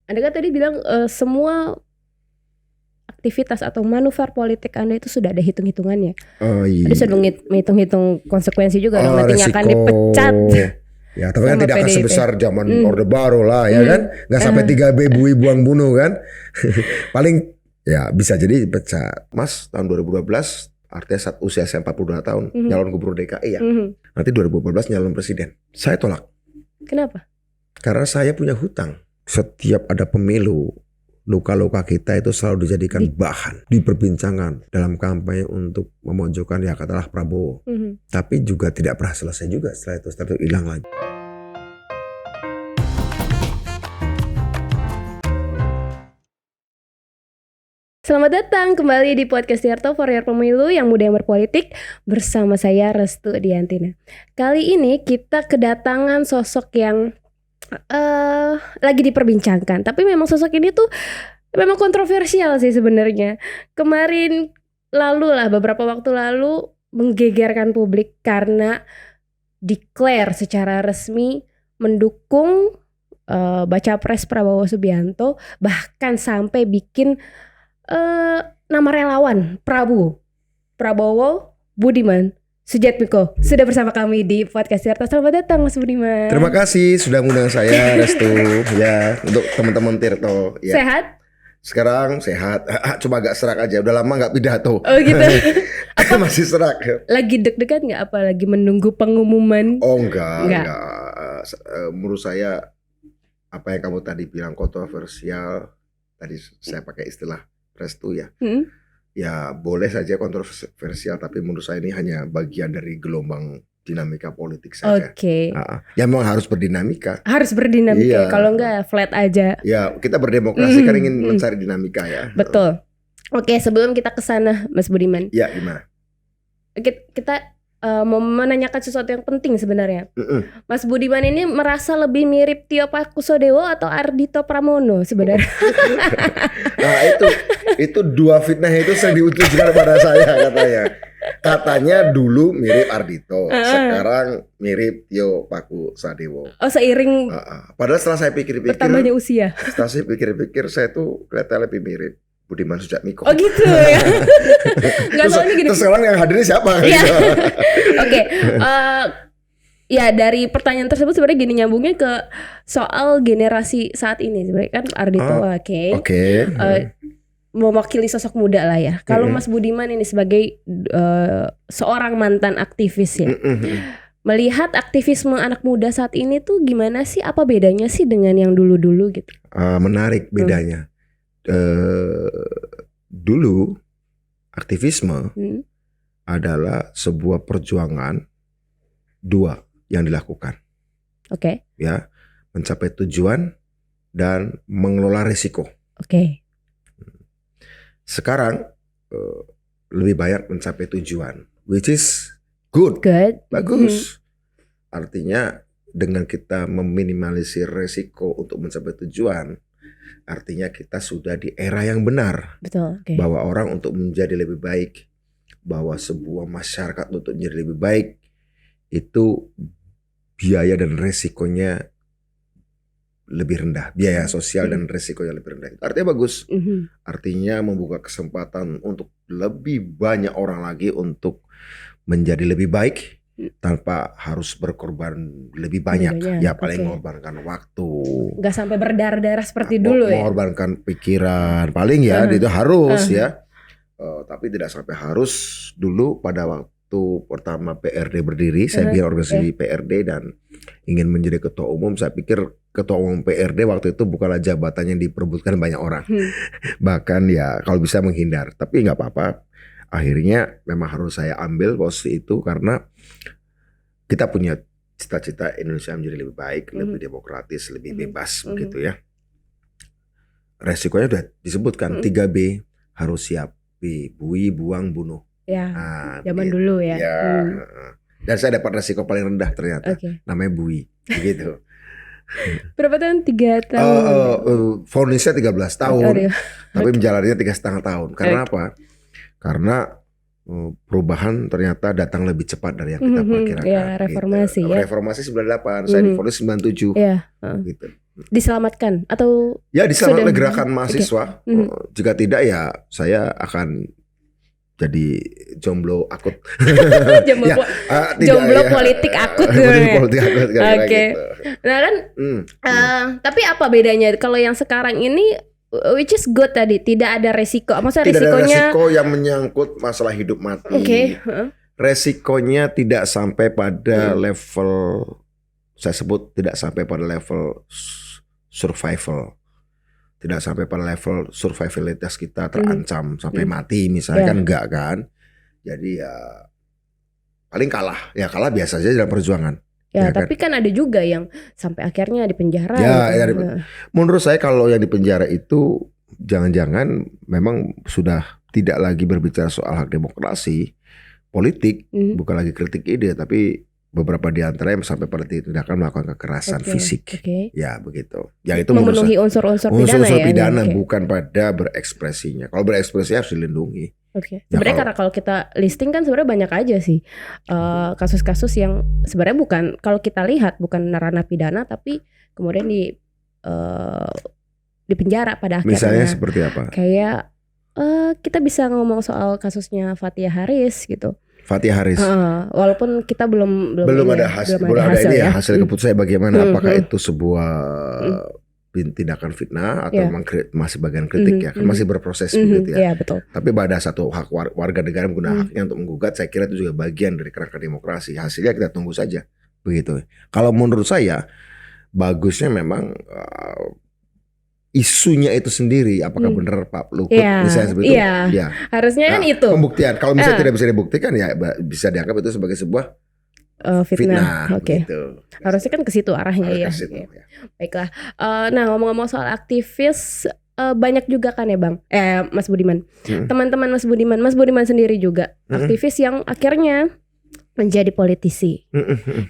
Anda kan tadi bilang semua aktivitas atau manuver politik Anda itu sudah ada hitung-hitungannya. Oh iya. Anda sudah menghitung konsekuensi juga dong, nantinya akan Resiko. dipecat. Ya, tapi kan sama tidak akan PDIP. sebesar zaman Orde Baru lah, ya kan? Nggak sampai 3B bui buang bunuh kan? Paling ya bisa jadi pecat. Mas tahun 2012 artinya saat usia saya 42 tahun nyalon gubernur DKI ya. Nanti 2014 nyalon presiden. Saya tolak. Kenapa? Karena saya punya hutang. Setiap ada pemilu, luka-luka kita itu selalu dijadikan bahan, diperbincangkan dalam kampanye untuk memojokkan ya katakanlah Prabowo. Tapi juga tidak pernah selesai juga setelah itu hilang lagi. Selamat datang kembali di podcast Tirto for Your Pemilu yang muda yang berpolitik bersama saya Restu Diantina. Kali ini kita kedatangan sosok yang lagi diperbincangkan, tapi memang sosok ini tuh memang kontroversial sih sebenarnya. Kemarin lalu lah, beberapa waktu lalu menggegerkan publik karena declare secara resmi mendukung baca pres Prabowo Subianto, bahkan sampai bikin nama relawan Prabowo Budiman Sujatmiko sudah bersama kami di podcast Tirto. Selamat datang Mas Budiman. Terima kasih sudah mengundang saya Restu ya, untuk teman-teman Tirto ya. Sehat? Sekarang sehat, cuma agak serak aja. Udah lama nggak pidato. Oh gitu. Apa? Masih serak. Lagi deg-degan nggak? Apa lagi menunggu pengumuman? Oh enggak. Menurut saya apa yang kamu tadi bilang kontroversial, tadi saya pakai istilah Restu ya. Ya boleh saja kontroversial, tapi menurut saya ini hanya bagian dari gelombang dinamika politik saja. Oke. Ya memang harus berdinamika. Harus berdinamika. Iya. Kalau enggak flat aja. Ya kita berdemokrasi kan ingin mencari dinamika ya. Betul. Oke, sebelum kita ke sana Mas Budiman. Ya gimana? Kita mau menanyakan sesuatu yang penting sebenarnya. Mas Budiman ini merasa lebih mirip Tio Pakusadewo atau Ardhito Pramono sebenarnya? Nah itu dua fitnah itu sering diutuskan pada saya katanya. Katanya dulu mirip Ardhito, sekarang mirip Tio Pakusadewo. Oh seiring. Padahal setelah saya pikir-pikir, bertambahnya usia. Setelah saya pikir-pikir, saya tuh kelihatan lebih mirip Budiman Sujatmiko. Oh gitu ya. Nggak soalnya gini. Terus sekarang yang hadirnya siapa? Iya. Oke. Ya dari pertanyaan tersebut sebenarnya gini, nyambungnya ke soal generasi saat ini sebenarnya kan Ardhito Oke. Mewakili sosok muda lah ya. Kalau Mas Budiman ini sebagai seorang mantan aktivis ya. Melihat aktivisme anak muda saat ini tuh gimana sih? Apa bedanya sih dengan yang dulu-dulu gitu? Menarik bedanya. Dulu aktivisme adalah sebuah perjuangan dua yang dilakukan. Oke. Ya, mencapai tujuan dan mengelola risiko. Oke. Sekarang lebih banyak mencapai tujuan, which is good. Bagus. Artinya dengan kita meminimalisir risiko untuk mencapai tujuan, artinya kita sudah di era yang benar. Betul. Okay. Bahwa orang untuk menjadi lebih baik, bahwa sebuah masyarakat untuk menjadi lebih baik, itu biaya dan resikonya lebih rendah. Biaya sosial dan resikonya lebih rendah. Artinya bagus. Artinya membuka kesempatan untuk lebih banyak orang lagi untuk menjadi lebih baik tanpa harus berkorban lebih banyak. Ya paling mengorbankan waktu. Gak sampai berdarah-darah seperti dulu ya. Mengorbankan pikiran. Paling ya itu harus ya. Tapi tidak sampai harus. Dulu pada waktu pertama PRD berdiri, saya bikin organisasi PRD dan ingin menjadi ketua umum. Saya pikir ketua umum PRD waktu itu bukanlah jabatan yang diperebutkan banyak orang. Bahkan ya kalau bisa menghindar. Tapi gak apa-apa. Akhirnya memang harus saya ambil posisi itu karena kita punya cita-cita Indonesia menjadi lebih baik, lebih demokratis, lebih bebas begitu ya. Resikonya sudah disebutkan 3B harus siap, bui, buang, bunuh. Ya, zaman dulu ya. Dan saya dapat resiko paling rendah ternyata, namanya bui, begitu. Berapa tahun? 3 tahun. Vonisnya 13 tahun, tapi menjalaninya 3,5 tahun. Karena apa? Karena perubahan ternyata datang lebih cepat dari yang kita perkirakan. Ya, reformasi gitu. ya. Reformasi 98, saya divonis 97. Iya. Gitu. diselamatkan atau Ya diselamatkan sudah? gerakan mahasiswa. Okay. Jika tidak ya saya akan jadi jomblo akut. Jomblo, Ya, jomblo politik akut. Jomblo politik akut kira-kira Oke. gitu. Nah kan, tapi apa bedanya kalau yang sekarang ini, which is good tadi, tidak ada resiko, maksudnya Tidak ada resikonya? resiko yang menyangkut masalah hidup mati. Oke. Resikonya tidak sampai pada level, saya sebut tidak sampai pada level survival. Tidak sampai pada level survivalitas kita terancam sampai mati misalnya, kan enggak kan. Jadi ya paling kalah. Ya kalah biasa saja dalam perjuangan. Ya, tapi kan ada juga yang sampai akhirnya di penjara. Ya, gitu. Menurut saya kalau yang di penjara itu jangan-jangan memang sudah tidak lagi berbicara soal hak demokrasi, politik, bukan lagi kritik ide, tapi beberapa di antara yang sampai pada tindakan melakukan kekerasan fisik. Ya begitu. Ya itu memenuhi unsur-unsur pidana bukan pada berekspresinya. Kalau berekspresi harus dilindungi. Sebenarnya karena kalau kita listing kan sebenarnya banyak aja sih kasus-kasus yang sebenarnya bukan, kalau kita lihat bukan ranah pidana tapi kemudian di penjara pada akhirnya. Misalnya seperti apa? Kayak kita bisa ngomong soal kasusnya Fathia Harris gitu. Fathia Harris. Walaupun kita belum ada hasil keputusan bagaimana, apakah itu sebuah tindakan fitnah atau memang masih bagian kritik ya, kan masih berproses begitu ya. Betul. Tapi pada satu hak warga negara menggunakan haknya untuk menggugat, saya kira itu juga bagian dari kerangka demokrasi. Hasilnya kita tunggu saja begitu. Kalau menurut saya bagusnya memang isunya itu sendiri, apakah benar Pak Luhut misalnya seperti itu, ya harusnya kan itu pembuktian. Kalau misalnya tidak bisa dibuktikan ya bisa dianggap itu sebagai sebuah fitnah gitu. Harusnya kan ke situ arahnya ya. Baiklah. Nah ngomong-ngomong soal aktivis, banyak juga kan ya Bang, Mas Budiman, teman-teman Mas Budiman sendiri juga aktivis yang akhirnya menjadi politisi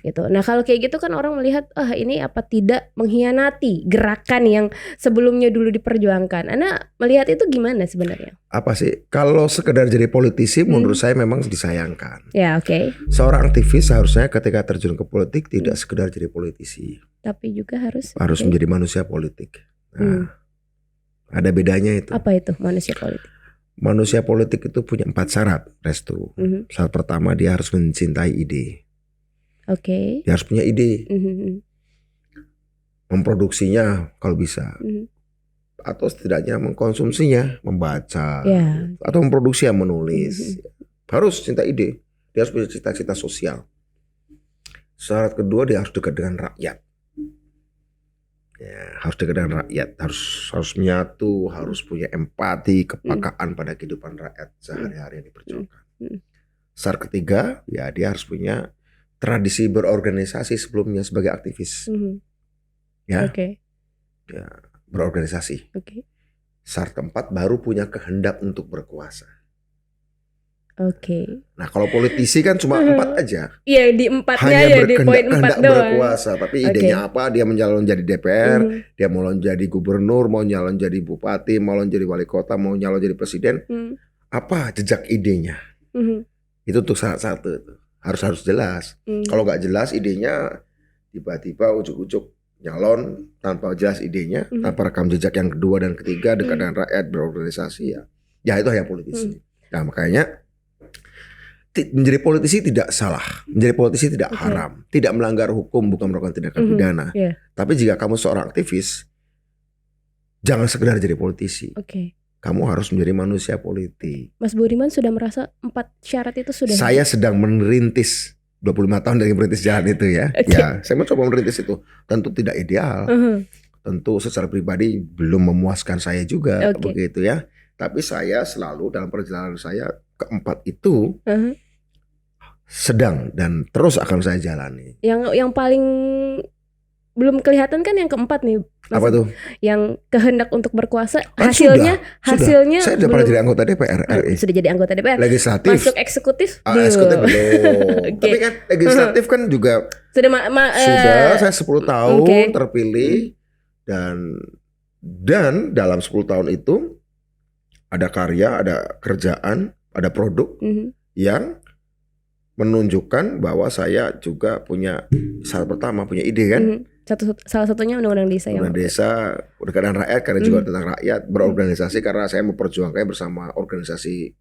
gitu. Nah kalau kayak gitu kan orang melihat ini apa tidak mengkhianati gerakan yang sebelumnya dulu diperjuangkan. Anda melihat itu gimana sebenarnya? Apa sih, kalau sekedar jadi politisi menurut saya memang disayangkan. Ya oke. Seorang aktivis seharusnya ketika terjun ke politik tidak sekedar jadi politisi, tapi juga harus menjadi manusia politik. Nah, ada bedanya itu. Apa itu manusia politik? Manusia politik itu punya 4 syarat, Restu. Syarat pertama, dia harus mencintai ide. Dia harus punya ide. Memproduksinya kalau bisa. Atau setidaknya mengkonsumsinya, membaca. Atau memproduksi, menulis. Harus cinta ide. Dia harus punya cita-cita sosial. Syarat kedua, dia harus dekat dengan rakyat. Ya, harus dekat dengan rakyat, harus menyatu, harus punya empati, kepekaan pada kehidupan rakyat sehari-hari yang diperjuangkan. Syarat ketiga, ya dia harus punya tradisi berorganisasi sebelumnya sebagai aktivis. Ya, ya berorganisasi. Syarat keempat, baru punya kehendak untuk berkuasa. Nah kalau politisi kan cuma 4 aja. Iya di 4-nya ya di poin 4 doang. Berkuasa, tapi idenya apa? Dia menyalon jadi DPR, dia mau jadi gubernur, mau nyalon jadi bupati, mau nyalon jadi wali kota, mau nyalon jadi presiden. Apa jejak idenya? Itu untuk salah satu itu harus jelas. Kalau nggak jelas idenya, tiba-tiba ujuk-ujuk nyalon tanpa jelas idenya, tanpa rekam jejak yang kedua dan ketiga dekat dengan rakyat, berorganisasi ya itu hanya politisi. Nah makanya menjadi politisi tidak salah, menjadi politisi tidak haram, tidak melanggar hukum, bukan melakukan tindakan pidana. Tapi jika kamu seorang aktivis, jangan sekedar jadi politisi. Kamu harus menjadi manusia politik. Mas Budiman sudah merasa 4 syarat itu sudah? Saya sedang merintis 25 tahun dari merintis jalan itu ya. Ya, saya mencoba merintis itu. Tentu tidak ideal. Tentu secara pribadi belum memuaskan saya juga begitu ya. Tapi saya selalu dalam perjalanan saya keempat itu sedang dan terus akan saya jalani. Yang paling belum kelihatan kan yang keempat nih. Apa tuh? Yang kehendak untuk berkuasa. Hasilnya saya sudah pernah jadi anggota DPR RI. Sudah jadi anggota DPR. Legislatif. Masuk eksekutif. Eksekutif belum. Tapi kan legislatif kan juga sudah saya 10 tahun terpilih dan dalam 10 tahun itu ada karya, ada kerjaan, ada produk yang menunjukkan bahwa saya juga punya syarat pertama, punya ide kan. Salah satunya undang-undang desa yang Undang desa, dekat dengan rakyat karena juga tentang rakyat, berorganisasi karena saya memperjuangkannya bersama organisasi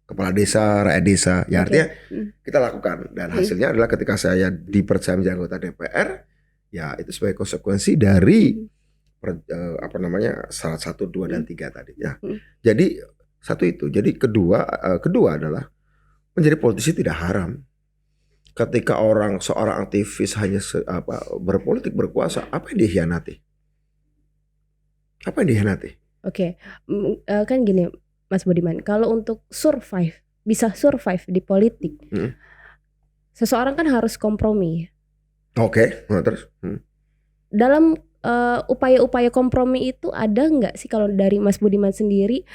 kepala desa, rakyat desa. Ya artinya kita lakukan dan hasilnya adalah ketika saya dipercaya menjadi anggota DPR, ya itu sebagai konsekuensi dari syarat 1, 2 dan 3 tadi ya. Jadi satu itu. Jadi kedua adalah menjadi politisi tidak haram. Ketika seorang aktivis hanya berpolitik berkuasa, apa yang dihianati? Apa yang dihianati? Oke. Kan gini Mas Budiman, kalau untuk bisa survive di politik, seseorang kan harus kompromi. Oke, terus. Dalam upaya-upaya kompromi itu ada nggak sih kalau dari Mas Budiman sendiri?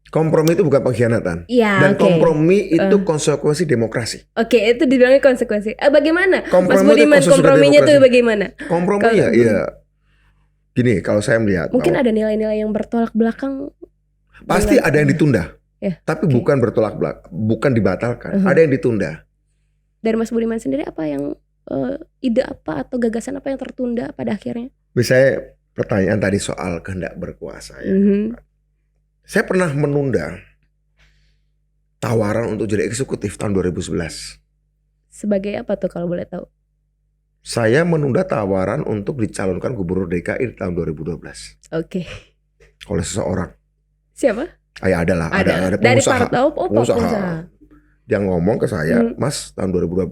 Kompromi itu bukan pengkhianatan. Ya, dan kompromi itu konsekuensi demokrasi. Oke, itu dibilangnya konsekuensi. Bagaimana? Kompromi Mas Budiman komprominya itu bagaimana? Kompromi ya. Gini, kalau saya melihat mungkin ada nilai-nilai yang bertolak belakang. Pasti ada yang ditunda. Tapi bukan bertolak belakang, bukan dibatalkan. Ada yang ditunda. Dari Mas Budiman sendiri apa yang ide apa atau gagasan apa yang tertunda pada akhirnya? Misalnya pertanyaan tadi soal kehendak berkuasa ya. Saya pernah menunda tawaran untuk jadi eksekutif tahun 2011. Sebagai apa tuh kalau boleh tahu? Saya menunda tawaran untuk dicalonkan gubernur DKI di tahun 2012. Oke. Oleh seseorang. Siapa? Ya ada dari pengusaha. Pengusaha. Dia ngomong ke saya, Mas tahun 2012,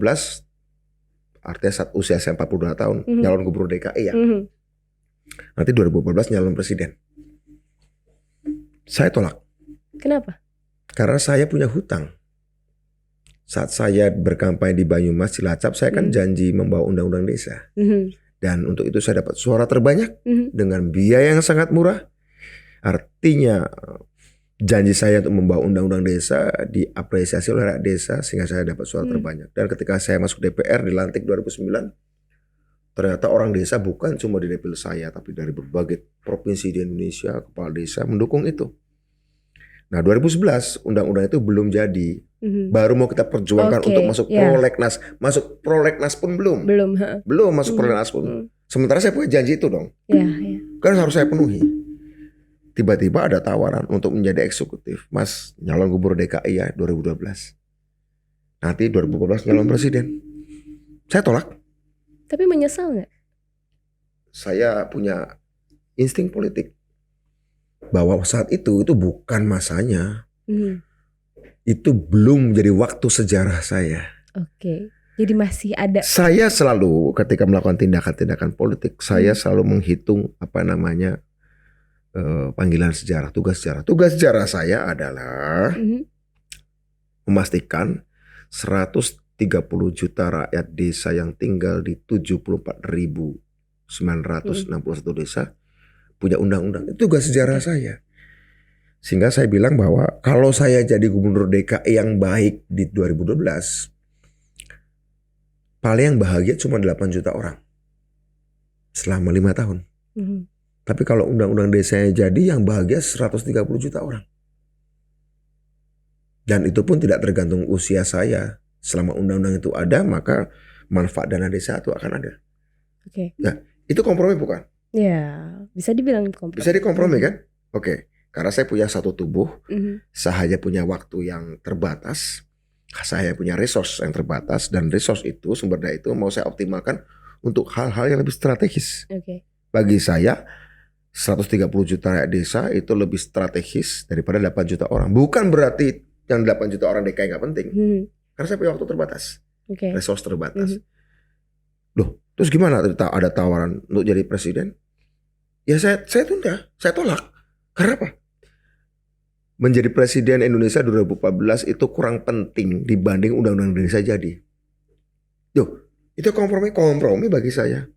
artinya saat usia saya 42 tahun, nyalon gubernur DKI ya. Nanti 2014 nyalon presiden. Saya tolak. Kenapa? Karena saya punya hutang. Saat saya berkampanye di Banyumas, Cilacap, saya kan janji membawa undang-undang desa. Dan untuk itu saya dapat suara terbanyak dengan biaya yang sangat murah. Artinya janji saya untuk membawa undang-undang desa diapresiasi oleh rakyat desa sehingga saya dapat suara terbanyak. Dan ketika saya masuk DPR dilantik 2009, ternyata orang desa bukan cuma di dapil saya, tapi dari berbagai provinsi di Indonesia, kepala desa mendukung itu. Nah 2011 undang-undang itu belum jadi, baru mau kita perjuangkan untuk masuk prolegnas. Masuk prolegnas pun belum masuk prolegnas pun. Sementara saya punya janji itu dong, kan harus saya penuhi. Tiba-tiba ada tawaran untuk menjadi eksekutif, Mas nyalon gubernur DKI ya 2012. Nanti 2014 nyalon presiden. Saya tolak. Tapi menyesal nggak? Saya punya insting politik bahwa saat itu bukan masanya. Itu belum menjadi waktu sejarah saya. Oke. Jadi masih ada. Saya selalu ketika melakukan tindakan-tindakan politik, saya selalu menghitung panggilan sejarah, tugas sejarah. Tugas sejarah saya adalah memastikan 130 juta rakyat desa yang tinggal di 74.961 desa punya undang-undang. Itu tugas sejarah saya. Sehingga saya bilang bahwa kalau saya jadi gubernur DKI yang baik di 2012, paling yang bahagia cuma 8 juta orang selama 5 tahun. Tapi kalau undang-undang desanya jadi, yang bahagia 130 juta orang. Dan itu pun tidak tergantung usia saya. Selama undang-undang itu ada, maka manfaat dana desa itu akan ada. Oke. Nah, itu kompromi bukan? Ya, bisa dibilang kompromi. Bisa dikompromi kan? Oke. Karena saya punya satu tubuh, saya punya waktu yang terbatas, saya punya resource yang terbatas, dan resource itu, sumber daya itu mau saya optimalkan untuk hal-hal yang lebih strategis. Bagi saya, 130 juta rakyat desa itu lebih strategis daripada 8 juta orang. Bukan berarti yang 8 juta orang DKI nggak penting. Karena saya punya waktu terbatas, resource terbatas. Loh, terus gimana? Ada tawaran untuk jadi presiden? Ya saya tunda, saya tolak. Karena apa? Menjadi presiden Indonesia 2014 itu kurang penting dibanding undang-undang desa jadi. Loh, itu kompromi bagi saya.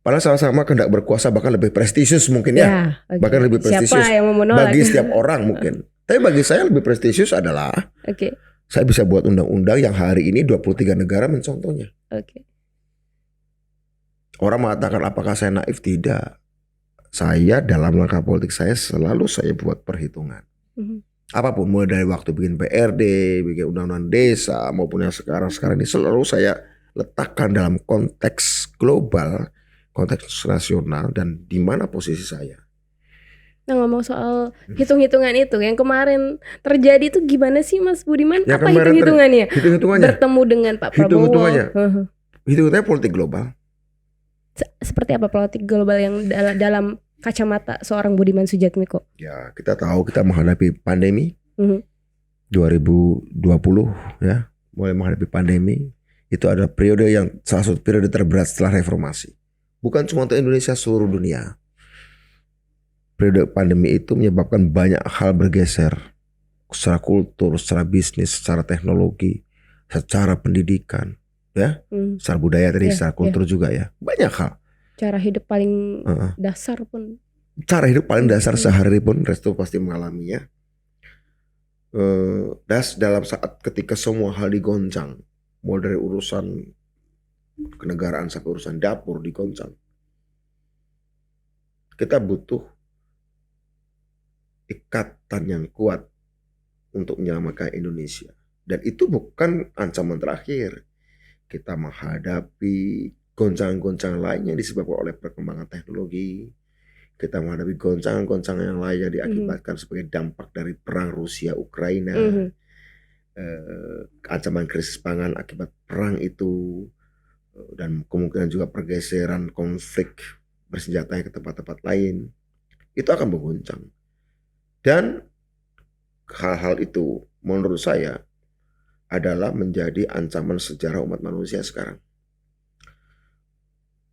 Padahal sama-sama kehendak berkuasa bahkan lebih prestisius mungkin ya. Bahkan lebih prestisius bagi setiap orang mungkin. Tapi bagi saya lebih prestisius adalah saya bisa buat undang-undang yang hari ini 23 negara mencontohnya. Orang mengatakan apakah saya naif? Tidak. Saya dalam langkah politik saya selalu saya buat perhitungan. Apapun, mulai dari waktu bikin PRD, bikin undang-undang desa maupun yang sekarang ini selalu saya letakkan dalam konteks global, konteks nasional, dan di mana posisi saya. Nah, ngomong soal hitung-hitungan itu yang kemarin terjadi itu gimana sih Mas Budiman? Yang Apa kemarin hitung-hitungannya? hitung-hitungannya Bertemu dengan Pak Prabowo. Hitung-hitungannya politik global. Seperti apa politik global yang dalam kacamata seorang Budiman Sujatmiko? Ya, kita tahu kita menghadapi pandemi 2020 ya, mulai menghadapi pandemi. Itu adalah periode yang salah satu periode terberat setelah reformasi. Bukan cuma untuk Indonesia, seluruh dunia. Periode pandemi itu menyebabkan banyak hal bergeser secara kultur, secara bisnis, secara teknologi, secara pendidikan, ya, secara budaya tadi, secara kultur juga ya, banyak hal. Cara hidup paling dasar pun. Cara hidup paling dasar sehari pun Restu pasti mengalaminya. Dalam saat ketika semua hal digoncang, mulai dari urusan kenegaraan sampai urusan dapur digoncang, kita butuh ikatan yang kuat untuk menyelamatkan Indonesia. Dan itu bukan ancaman terakhir. Kita menghadapi goncangan-goncangan lain yang disebabkan oleh perkembangan teknologi. Kita menghadapi goncangan-goncangan yang lain yang diakibatkan sebagai dampak dari perang Rusia-Ukraina. Ancaman krisis pangan akibat perang itu. Dan kemungkinan juga pergeseran konflik bersenjata ke tempat-tempat lain. Itu akan mengguncang. Dan hal-hal itu menurut saya adalah menjadi ancaman sejarah umat manusia sekarang.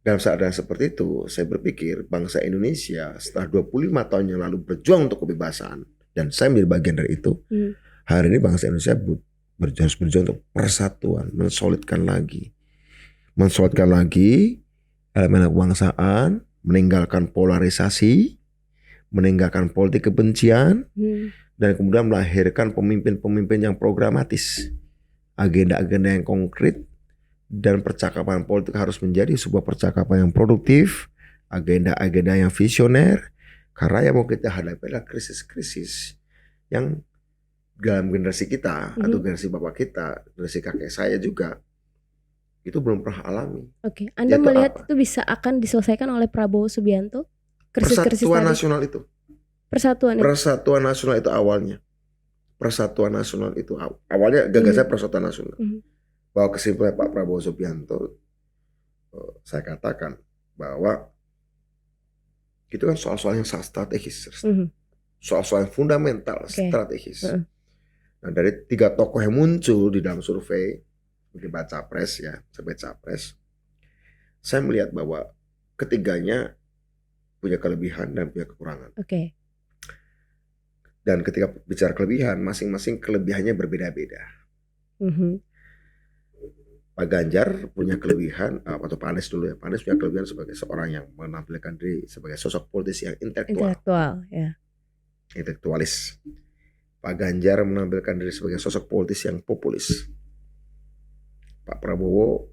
Dalam keadaan seperti itu, saya berpikir bangsa Indonesia setelah 25 tahun yang lalu berjuang untuk kebebasan, dan saya menjadi bagian dari itu, hari ini bangsa Indonesia harus berjuang untuk persatuan, mensolidkan lagi elemen kebangsaan, meninggalkan polarisasi, meninggalkan politik kebencian, dan kemudian melahirkan pemimpin-pemimpin yang programatis, agenda-agenda yang konkret, dan percakapan politik harus menjadi sebuah percakapan yang produktif, agenda-agenda yang visioner, karena yang mau kita hadapi adalah krisis-krisis yang dalam generasi kita, atau generasi bapak kita, generasi kakek saya juga, itu belum pernah alami. Oke, Anda melihat itu bisa akan diselesaikan oleh Prabowo Subianto? Persatuan nasional itu. Persatuan nasional itu awalnya. Persatuan nasional itu awalnya gagasan persatuan nasional. Bahwa kesimpulan Pak Prabowo Subianto, saya katakan bahwa itu kan soal-soal yang sangat strategis. Soal-soal yang fundamental, strategis. Nah, dari 3 tokoh yang muncul di dalam survei debat capres ya, sampai capres, saya melihat bahwa ketiganya punya kelebihan dan punya kekurangan. Dan ketika bicara kelebihan, masing-masing kelebihannya berbeda-beda. Pak Ganjar punya kelebihan, atau Pak Anies dulu ya. Pak Anies punya kelebihan sebagai seorang yang menampilkan diri sebagai sosok politisi yang intelektual ya. Intelektualis. Pak Ganjar menampilkan diri sebagai sosok politisi yang populis. Pak Prabowo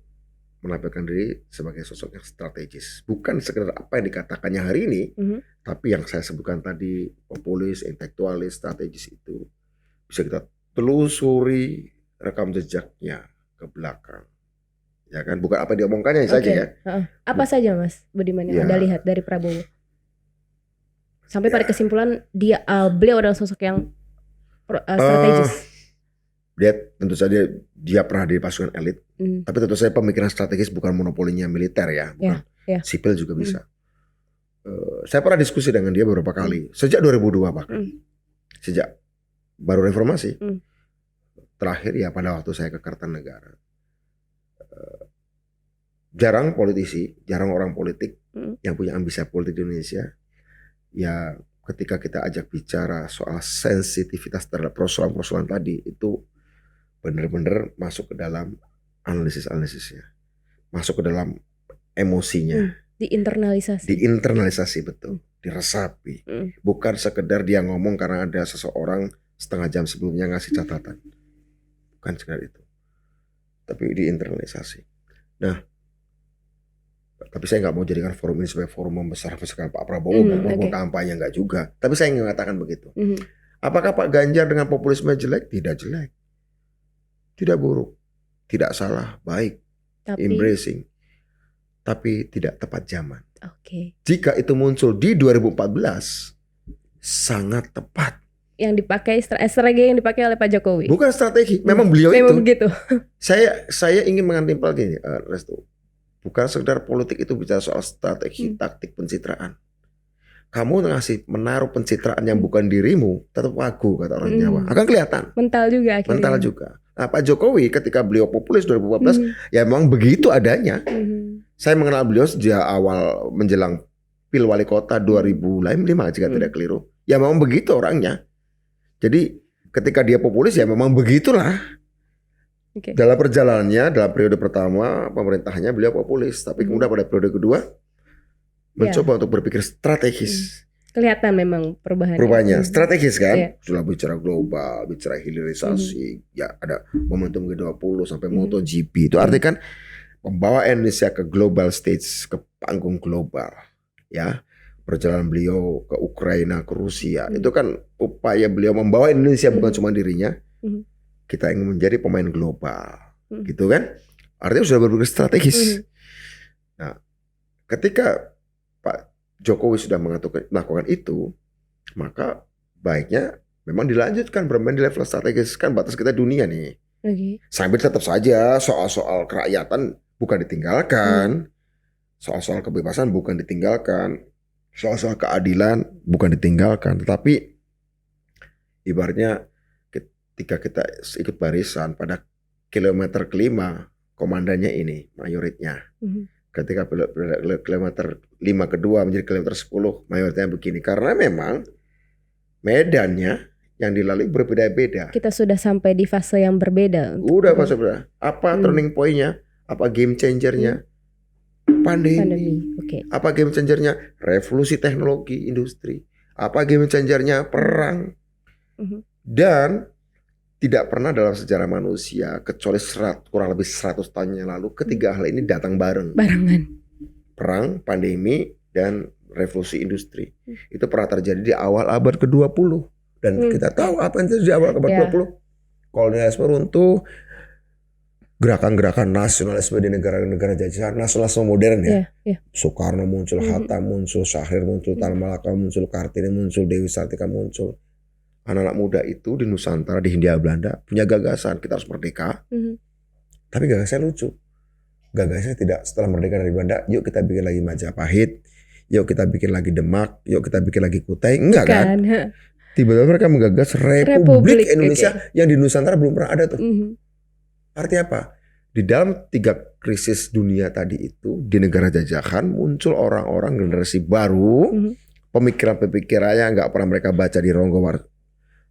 menampilkan diri sebagai sosok yang strategis. Bukan sekedar apa yang dikatakannya hari ini, tapi yang saya sebutkan tadi, populis, intelektualis, strategis itu bisa kita telusuri rekam jejaknya ke belakang. Ya kan, bukan apa yang diomongkannya saja ya. Apa saja Mas Budiman yang Anda lihat dari Prabowo? Sampai pada kesimpulan beliau adalah sosok yang strategis. Dia tentu saja dia pernah di pasukan elit, tapi tentu saja pemikiran strategis bukan monopolinya militer ya, bukan sipil juga bisa. Saya pernah diskusi dengan dia beberapa kali sejak 2002 bahkan, sejak baru reformasi. Terakhir ya pada waktu saya ke Kartanegara. Jarang politisi, jarang orang politik yang punya ambisi politik di Indonesia. Ya ketika kita ajak bicara soal sensitivitas terhadap persoalan-persoalan tadi, itu benar-benar masuk ke dalam analisis-analisisnya, masuk ke dalam emosinya, diinternalisasi betul, diresapi, bukan sekedar dia ngomong karena ada seseorang setengah jam sebelumnya ngasih catatan, bukan sekedar itu, tapi diinternalisasi. Nah, tapi saya nggak mau jadikan forum ini sebagai forum membesar-besarkan Pak Prabowo maupun kampanye, nggak juga, tapi saya ingin mengatakan begitu. Apakah Pak Ganjar dengan populisme jelek? Tidak jelek. Tidak buruk, tidak salah, baik. embracing, tapi tidak tepat zaman. Oke. Jika itu muncul di 2014, sangat tepat. Yang dipakai strategi yang dipakai oleh Pak Jokowi. Bukan strategi, memang beliau memang itu. begitu. Saya ingin mengantimpal gini, Restu. Bukan sekedar politik itu bicara soal strategi, taktik, pencitraan. Kamu menaruh pencitraan yang bukan dirimu, tetap wagu kata orang Jawa. Akan kelihatan. Mental juga akhirnya. Mental juga. Nah, Pak Jokowi ketika beliau populis 2014, ya memang begitu adanya. Saya mengenal beliau sejak awal menjelang Pil Wali Kota 2005 jika tidak keliru. Ya memang begitu orangnya. Jadi ketika dia populis ya memang begitulah. Dalam perjalanannya, dalam periode pertama pemerintahannya beliau populis. Tapi kemudian pada periode kedua mencoba untuk berpikir strategis. Kelihatan memang perubahannya strategis kan. Sudah bicara global, bicara hilirisasi, ya ada momentum G20 sampai MotoGP. Itu artinya kan membawa Indonesia ke global stage, ke panggung global. Ya, perjalanan beliau ke Ukraina, ke Rusia, itu kan upaya beliau membawa Indonesia bukan cuma dirinya. Kita ingin menjadi pemain global, gitu kan? Artinya sudah berpikir strategis. Nah, ketika Pak Jokowi sudah melakukan itu, maka baiknya memang dilanjutkan bermain di level strategis. Kan batas kita dunia nih. Sambil tetap saja soal-soal kerakyatan bukan ditinggalkan, soal-soal kebebasan bukan ditinggalkan, soal-soal keadilan bukan ditinggalkan. Tetapi ibaratnya ketika kita ikut barisan pada kilometer kelima, komandannya ini, mayoritnya. Ketika kilometer 5 kedua menjadi kilometer 10, mayoritnya begini. Karena memang medannya yang dilalui berbeda-beda. Kita sudah sampai di fase yang berbeda. Udah fase berbeda. Apa turning point-nya? Apa game changer-nya? Pandemi. Apa game changer-nya? Revolusi teknologi industri. Apa game changer-nya? Perang. Dan tidak pernah dalam sejarah manusia kecuali kurang lebih 100 tahun yang lalu ketiga hal ini datang barengan. Perang, pandemi, dan revolusi industri. Itu pernah terjadi di awal abad ke-20. Dan kita tahu apa yang terjadi di awal abad ke-20. Kolonialisme runtuh, gerakan-gerakan nasionalisme di negara-negara jajahan, nasionalisme modern ya. Soekarno muncul, Hatta muncul, Syahrir muncul, Tan Malaka muncul, Kartini muncul, Dewi Sartika muncul. Anak-anak muda itu di Nusantara, di Hindia Belanda punya gagasan kita harus merdeka. Tapi gagasannya lucu. Gagasannya tidak setelah merdeka dari Belanda, yuk kita bikin lagi Majapahit, yuk kita bikin lagi Demak, yuk kita bikin lagi Kutai. Enggak kan? Tiba-tiba mereka menggagas Republik Indonesia yang di Nusantara belum pernah ada tuh. Artinya apa? Di dalam 3 krisis dunia tadi itu, di negara jajahan muncul orang-orang generasi baru, pemikiran-pemikirannya nggak pernah mereka baca di Ronggo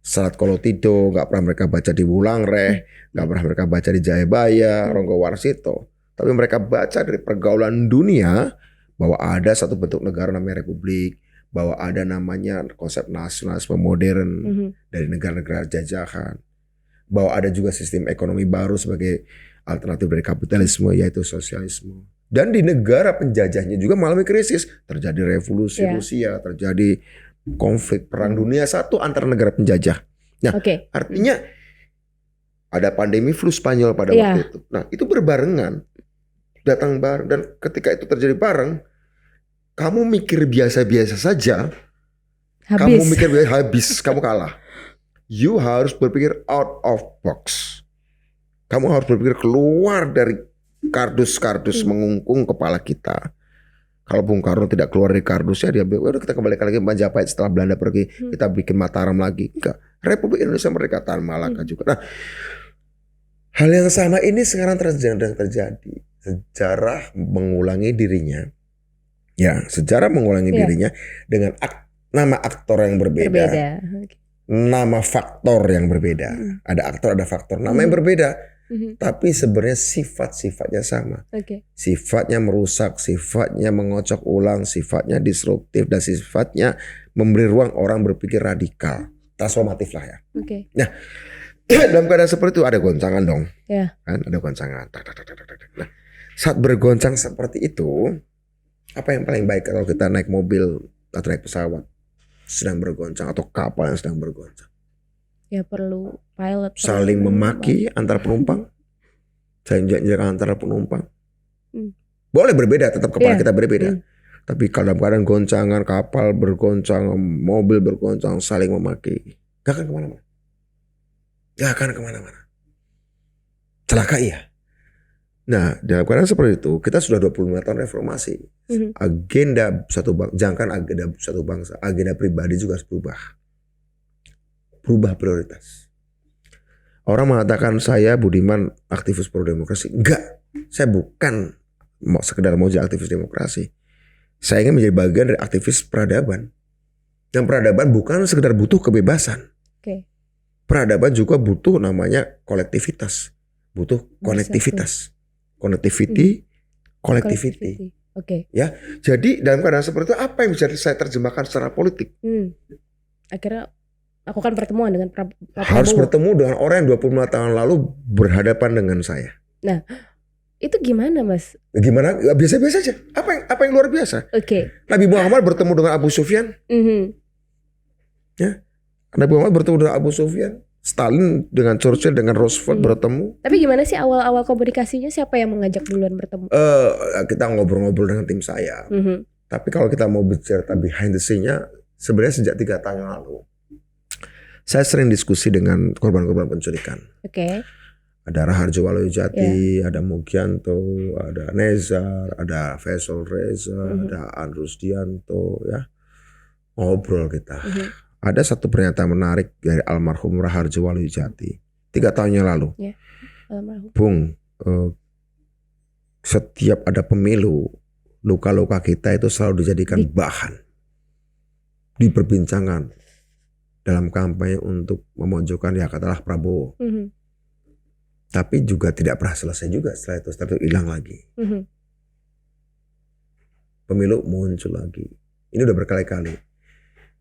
Salat Kolotido, nggak pernah mereka baca di Wulangreh, nggak pernah mereka baca di Jayabaya, Ronggo Warsito. Tapi mereka baca dari pergaulan dunia bahwa ada satu bentuk negara namanya republik, bahwa ada namanya konsep nasionalisme modern dari negara-negara jajahan, bahwa ada juga sistem ekonomi baru sebagai alternatif dari kapitalisme yaitu sosialisme. Dan di negara penjajahnya juga mengalami krisis, terjadi revolusi Rusia, terjadi konflik perang dunia 1 antara negara penjajah. Nah, artinya ada pandemi flu Spanyol pada waktu itu. Nah, itu berbarengan, datang bareng, dan ketika itu terjadi bareng, kamu mikir biasa-biasa saja, kamu mikir biasa habis, kamu kalah. You harus berpikir out of box. Kamu harus berpikir keluar dari kardus-kardus mengungkung kepala kita. Kalau Bung Karno tidak keluar dari kardusnya, dia bilang, udah kita kembali lagi Majapahit setelah Belanda pergi, kita bikin Mataram lagi. Enggak, Republik Indonesia Merdeka, Tan Malaka juga. Nah, hal yang sama ini sekarang terjadi. Sejarah mengulangi dirinya. Ya, sejarah mengulangi dirinya dengan nama aktor yang berbeda. Nama faktor yang berbeda. Ada aktor, ada faktor. Nama yang berbeda. Tapi sebenarnya sifat-sifatnya sama. Sifatnya merusak, sifatnya mengocok ulang, sifatnya disruptif, dan sifatnya memberi ruang orang berpikir radikal, transformatif lah ya. Nah, dalam keadaan seperti itu ada goncangan dong, kan? Ada goncangan. Nah, saat bergoncang seperti itu, apa yang paling baik kalau kita naik mobil atau naik pesawat sedang bergoncang atau kapal yang sedang bergoncang? Ya perlu pilot. Saling memaki antara penumpang, saling jarak antara penumpang. Boleh berbeda, tetap kepala Iya. kita berbeda. Tapi kalau dalam keadaan goncangan, kapal bergoncang, mobil bergoncang, saling memaki, gak akan kemana-mana. Gak akan kemana-mana. Celaka iya. Nah, dalam keadaan seperti itu, kita sudah 25 tahun reformasi. Agenda satu bangsa, jangan agenda satu bangsa, agenda pribadi juga harus berubah. Berubah prioritas. Orang mengatakan saya Budiman aktivis pro demokrasi. Enggak, saya bukan sekedar mau jadi aktivis demokrasi. Saya ingin menjadi bagian dari aktivis peradaban. Dan peradaban bukan sekedar butuh kebebasan. Peradaban juga butuh namanya kolektivitas. Butuh konektivitas. Connectivity, collectivity. Ya, jadi dalam keadaan seperti itu apa yang bisa saya terjemahkan secara politik? Akhirnya aku akan pertemuan dengan Prabowo. Harus bertemu dengan orang yang 25 tahun lalu berhadapan dengan saya. Nah, itu gimana, Mas? Gimana? Biasa-biasa aja. Apa yang luar biasa? Nabi Muhammad bertemu dengan Abu Sufyan. Ya. Nabi Muhammad bertemu dengan Abu Sufyan. Stalin dengan Churchill dengan Roosevelt bertemu. Tapi gimana sih awal-awal komunikasinya? Siapa yang mengajak duluan bertemu? Kita ngobrol-ngobrol dengan tim saya. Tapi kalau kita mau bicara behind the scene-nya, sebenarnya sejak 3 tahun yang lalu, saya sering diskusi dengan korban-korban penculikan. Ada Raharjo Waluyo-Jati, ada Mugianto, ada Nezar, ada Faisal Reza, ada Andrus Dianto, ya. Ngobrol kita. Ada satu pernyataan menarik dari almarhum Raharjo Waluyo-Jati 3 tahun yang lalu. Bung, setiap ada pemilu, luka-luka kita itu selalu dijadikan bahan di perbincangan dalam kampanye untuk memojokkan ya katakanlah Prabowo. Tapi juga tidak pernah selesai juga setelah itu hilang lagi. Pemilu muncul lagi. Ini udah berkali-kali.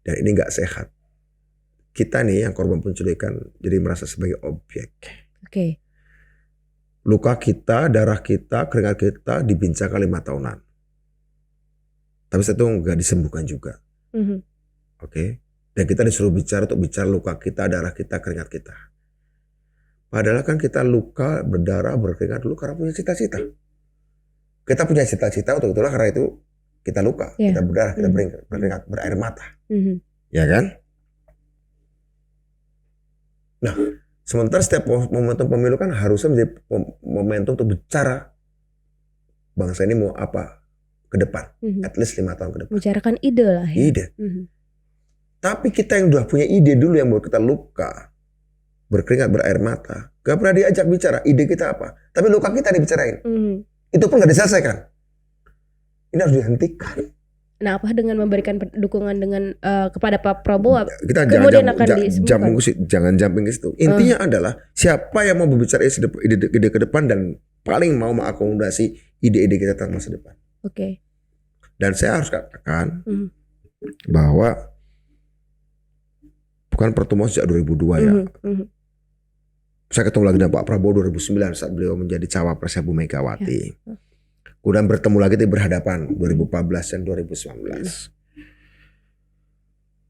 Dan ini gak sehat. Kita nih yang korban penculikan jadi merasa sebagai objek. Luka kita, darah kita, keringat kita dibincangkan 5 tahunan. Tapi setelah itu gak disembuhkan juga. Dan kita disuruh bicara untuk bicara luka kita, darah kita, keringat kita. Padahal kan kita luka, berdarah, berkeringat dulu karena punya cita-cita. Kita punya cita-cita untuk itulah karena itu kita luka, kita berdarah, kita berkeringat, berair mata. Ya kan? Nah, sementara setiap momentum pemilu kan harusnya menjadi momentum untuk bicara bangsa ini mau apa ke depan. At least 5 tahun ke depan. Bicarakan ide lah ya. Ide. Tapi kita yang udah punya ide dulu yang buat kita luka, berkeringat, berair mata, gak pernah diajak bicara ide kita apa. Tapi luka kita dibicarain. Itu pun gak diselesaikan. Ini harus dihentikan. Nah, apa dengan memberikan dukungan dengan kepada Pak Prabowo? Kita jangan jumping ke situ. Intinya adalah siapa yang mau berbicara ide ke depan dan paling mau mengakomodasi ide-ide kita tentang masa depan. Dan saya harus katakan bahwa bukan pertemuan sejak 2002 ya. Saya ketemu lagi dengan Pak Prabowo 2009 saat beliau menjadi cawapresnya Bu Megawati. Kemudian bertemu lagi berhadapan 2014 dan 2019.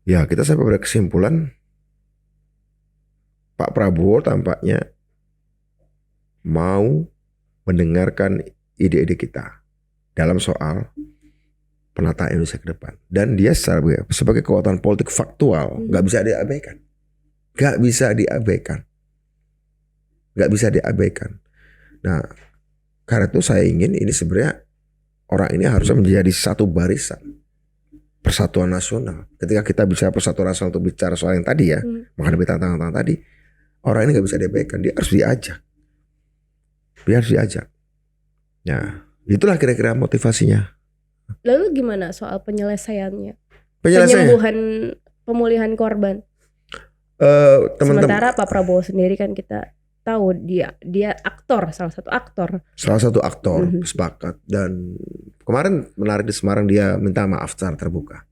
Ya, kita sampai pada kesimpulan Pak Prabowo tampaknya mau mendengarkan ide-ide kita dalam soal penataan Indonesia ke depan. Dan dia sebagai kekuatan politik faktual gak bisa diabaikan. Gak bisa diabaikan. Nah, karena itu saya ingin ini sebenarnya orang ini harusnya menjadi satu barisan persatuan nasional. Ketika kita bicara persatuan nasional untuk bicara soal yang tadi ya, menghadapi tantangan tadi, orang ini gak bisa diabaikan. Dia harus diajak. Nah, itulah kira-kira motivasinya. Lalu gimana soal penyelesaiannya? Penyembuhan, pemulihan korban. Sementara Pak Prabowo sendiri kan kita tahu dia aktor, salah satu aktor, sepakat. Dan kemarin menarik di Semarang dia minta maaf secara terbuka.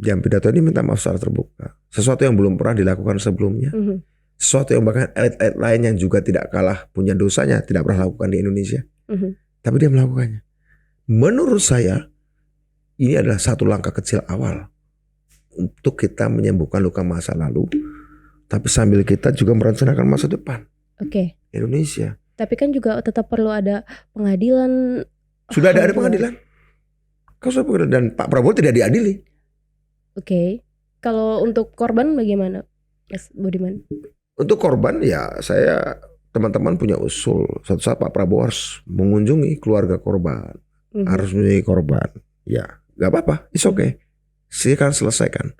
Jam pidato ini minta maaf secara terbuka. Sesuatu yang belum pernah dilakukan sebelumnya. Sesuatu yang bahkan elit-elit lain yang juga tidak kalah punya dosanya tidak pernah lakukan di Indonesia. Tapi dia melakukannya. Menurut saya ini adalah satu langkah kecil awal untuk kita menyembuhkan luka masa lalu. Tapi sambil kita juga merencanakan masa depan Indonesia. Tapi kan juga tetap perlu ada pengadilan. Sudah ada HAM juga. pengadilan. Dan Pak Prabowo tidak diadili. Oke. Kalau untuk korban bagaimana, Mas Budiman? Untuk korban ya teman-teman punya usul. Suatu saat Pak Prabowo harus mengunjungi keluarga korban. Harus menjadi korban. Ya gak apa-apa, it's okay. Silakan selesaikan.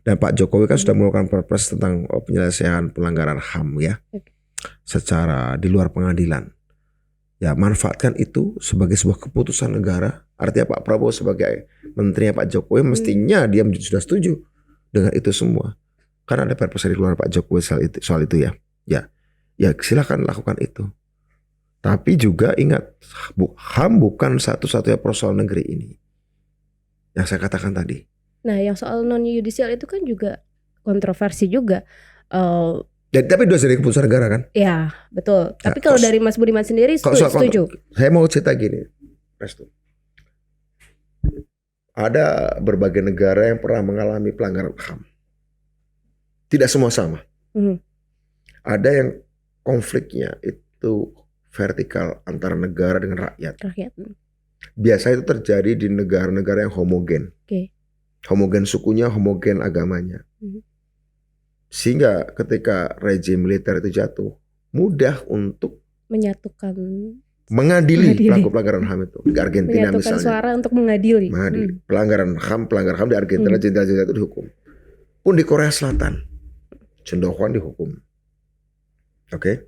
Dan Pak Jokowi kan sudah melakukan perpres tentang penyelesaian pelanggaran HAM ya. Secara di luar pengadilan. Ya manfaatkan itu sebagai sebuah keputusan negara. Artinya Pak Prabowo sebagai menterinya Pak Jokowi mestinya dia sudah setuju dengan itu semua. Karena ada perpres di luar Pak Jokowi soal itu ya. Ya silakan lakukan itu. Tapi juga ingat, HAM bukan satu-satunya persoalan negeri ini. Yang saya katakan tadi. Nah yang soal non-yudisial itu kan juga kontroversi juga. Tapi udah jadi keputusan negara kan? Ya betul. Tapi kalau dari Mas Budiman sendiri setuju? Saya mau cerita gini, Restu. Ada berbagai negara yang pernah mengalami pelanggaran HAM. Tidak semua sama. Ada yang konfliknya itu vertikal antara negara dengan rakyat. Biasanya itu terjadi di negara-negara yang homogen. Homogen sukunya, homogen agamanya. Sehingga ketika rejim militer itu jatuh, mudah untuk menyatukan, mengadili pelaku pelanggaran HAM itu. Di Argentina menyatukan misalnya. suara untuk mengadili. Pelanggaran HAM di Argentina, jenderal-jenderal itu dihukum. Pun di Korea Selatan, Chun Doo-hwan dihukum. Oke.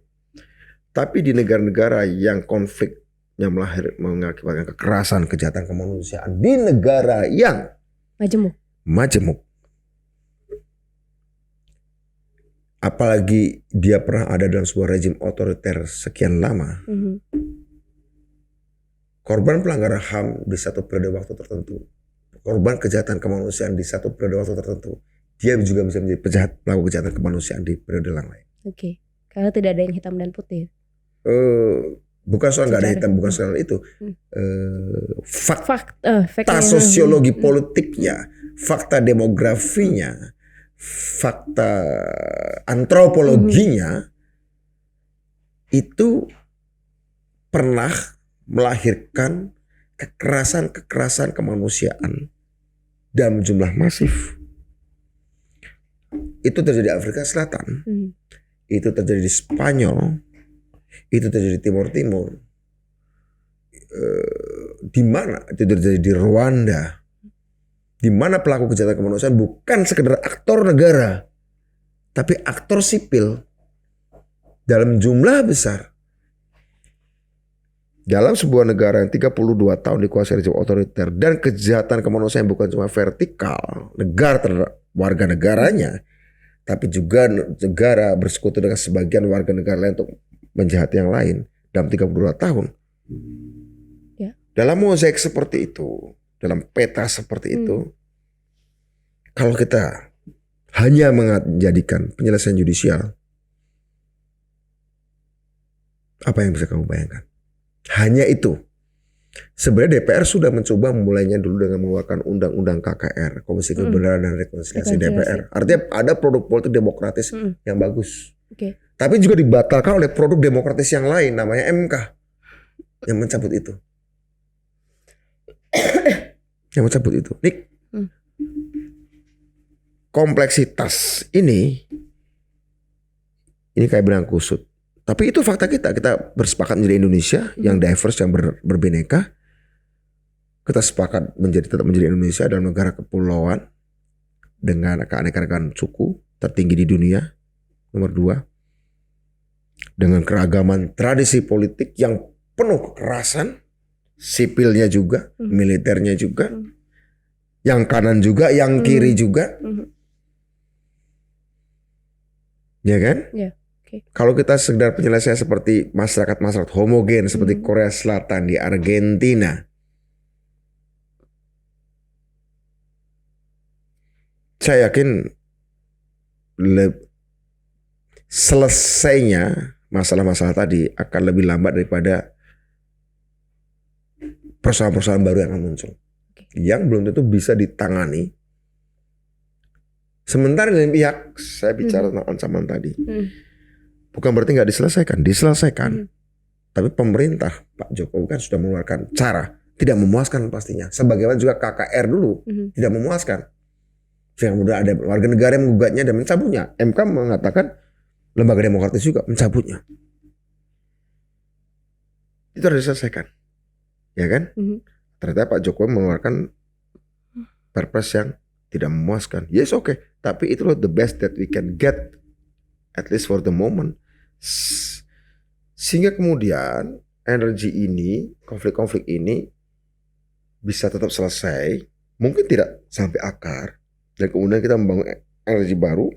Tapi di negara-negara yang konfliknya mengakibatkan kekerasan, kejahatan kemanusiaan, di negara yang majemuk. Apalagi dia pernah ada dalam sebuah rejim otoriter sekian lama. Korban pelanggaran HAM di satu periode waktu tertentu, korban kejahatan kemanusiaan di satu periode waktu tertentu, dia juga bisa menjadi pelaku kejahatan kemanusiaan di periode yang lain. Oke. Karena tidak ada yang hitam dan putih. Bukan soal nggak ada hitam, bukan soal itu. Fakta sosiologi politiknya, fakta demografinya, fakta antropologinya itu pernah melahirkan kekerasan kemanusiaan dalam jumlah masif. Itu terjadi di Afrika Selatan, itu terjadi di Spanyol, itu terjadi di Timur, di mana itu terjadi di Rwanda. Di mana pelaku kejahatan kemanusiaan bukan sekedar aktor negara, tapi aktor sipil dalam jumlah besar. Dalam sebuah negara yang 32 tahun dikuasai rejim otoriter dan kejahatan kemanusiaan bukan cuma vertikal, negara terhadap warga negaranya, tapi juga negara bersekutu dengan sebagian warga negara lain untuk menjahati yang lain dalam 32 tahun. Dalam mozaik seperti itu, dalam peta seperti itu, kalau kita hanya menjadikan penyelesaian yudisial, apa yang bisa kamu bayangkan? Hanya itu. Sebenarnya DPR sudah mencoba memulainya dulu dengan mengeluarkan undang-undang KKR, Komisi Kebenaran dan Rekonsiliasi DPR. Artinya ada produk politik demokratis yang bagus. Tapi juga dibatalkan oleh produk demokratis yang lain, namanya MK, yang mencabut itu. Nih, kompleksitas ini kayak benang kusut. Tapi itu fakta kita bersepakat menjadi Indonesia yang diverse, yang berbineka. Kita sepakat tetap menjadi Indonesia dalam negara kepulauan dengan keanekaragaman suku tertinggi di dunia, nomor 2. Dengan keragaman tradisi politik yang penuh kekerasan, sipilnya juga, militernya juga, yang kanan juga, yang kiri juga. Ya kan? Kalau kita sekedar penyelesaian seperti masyarakat homogen seperti Korea Selatan, di Argentina, saya yakin selesainya masalah-masalah tadi akan lebih lambat daripada persoalan-persoalan baru yang akan muncul, yang belum tentu bisa ditangani. Sementara dari pihak saya bicara tentang ancaman tadi, bukan berarti nggak diselesaikan. Tapi pemerintah Pak Jokowi kan sudah mengeluarkan cara tidak memuaskan pastinya. Sebagaimana juga KKR dulu tidak memuaskan. Sehingga kemudian ada warga negara yang menggugatnya dan mencabutnya. MK mengatakan lembaga demokratis juga mencabutnya. Itu harus diselesaikan, ya kan? Ternyata Pak Jokowi mengeluarkan perpres yang tidak memuaskan. Yes, okay. Tapi itulah the best that we can get, at least for the moment. Sehingga kemudian energi ini, konflik-konflik ini bisa tetap selesai. Mungkin tidak sampai akar. Dan kemudian kita membangun energi baru,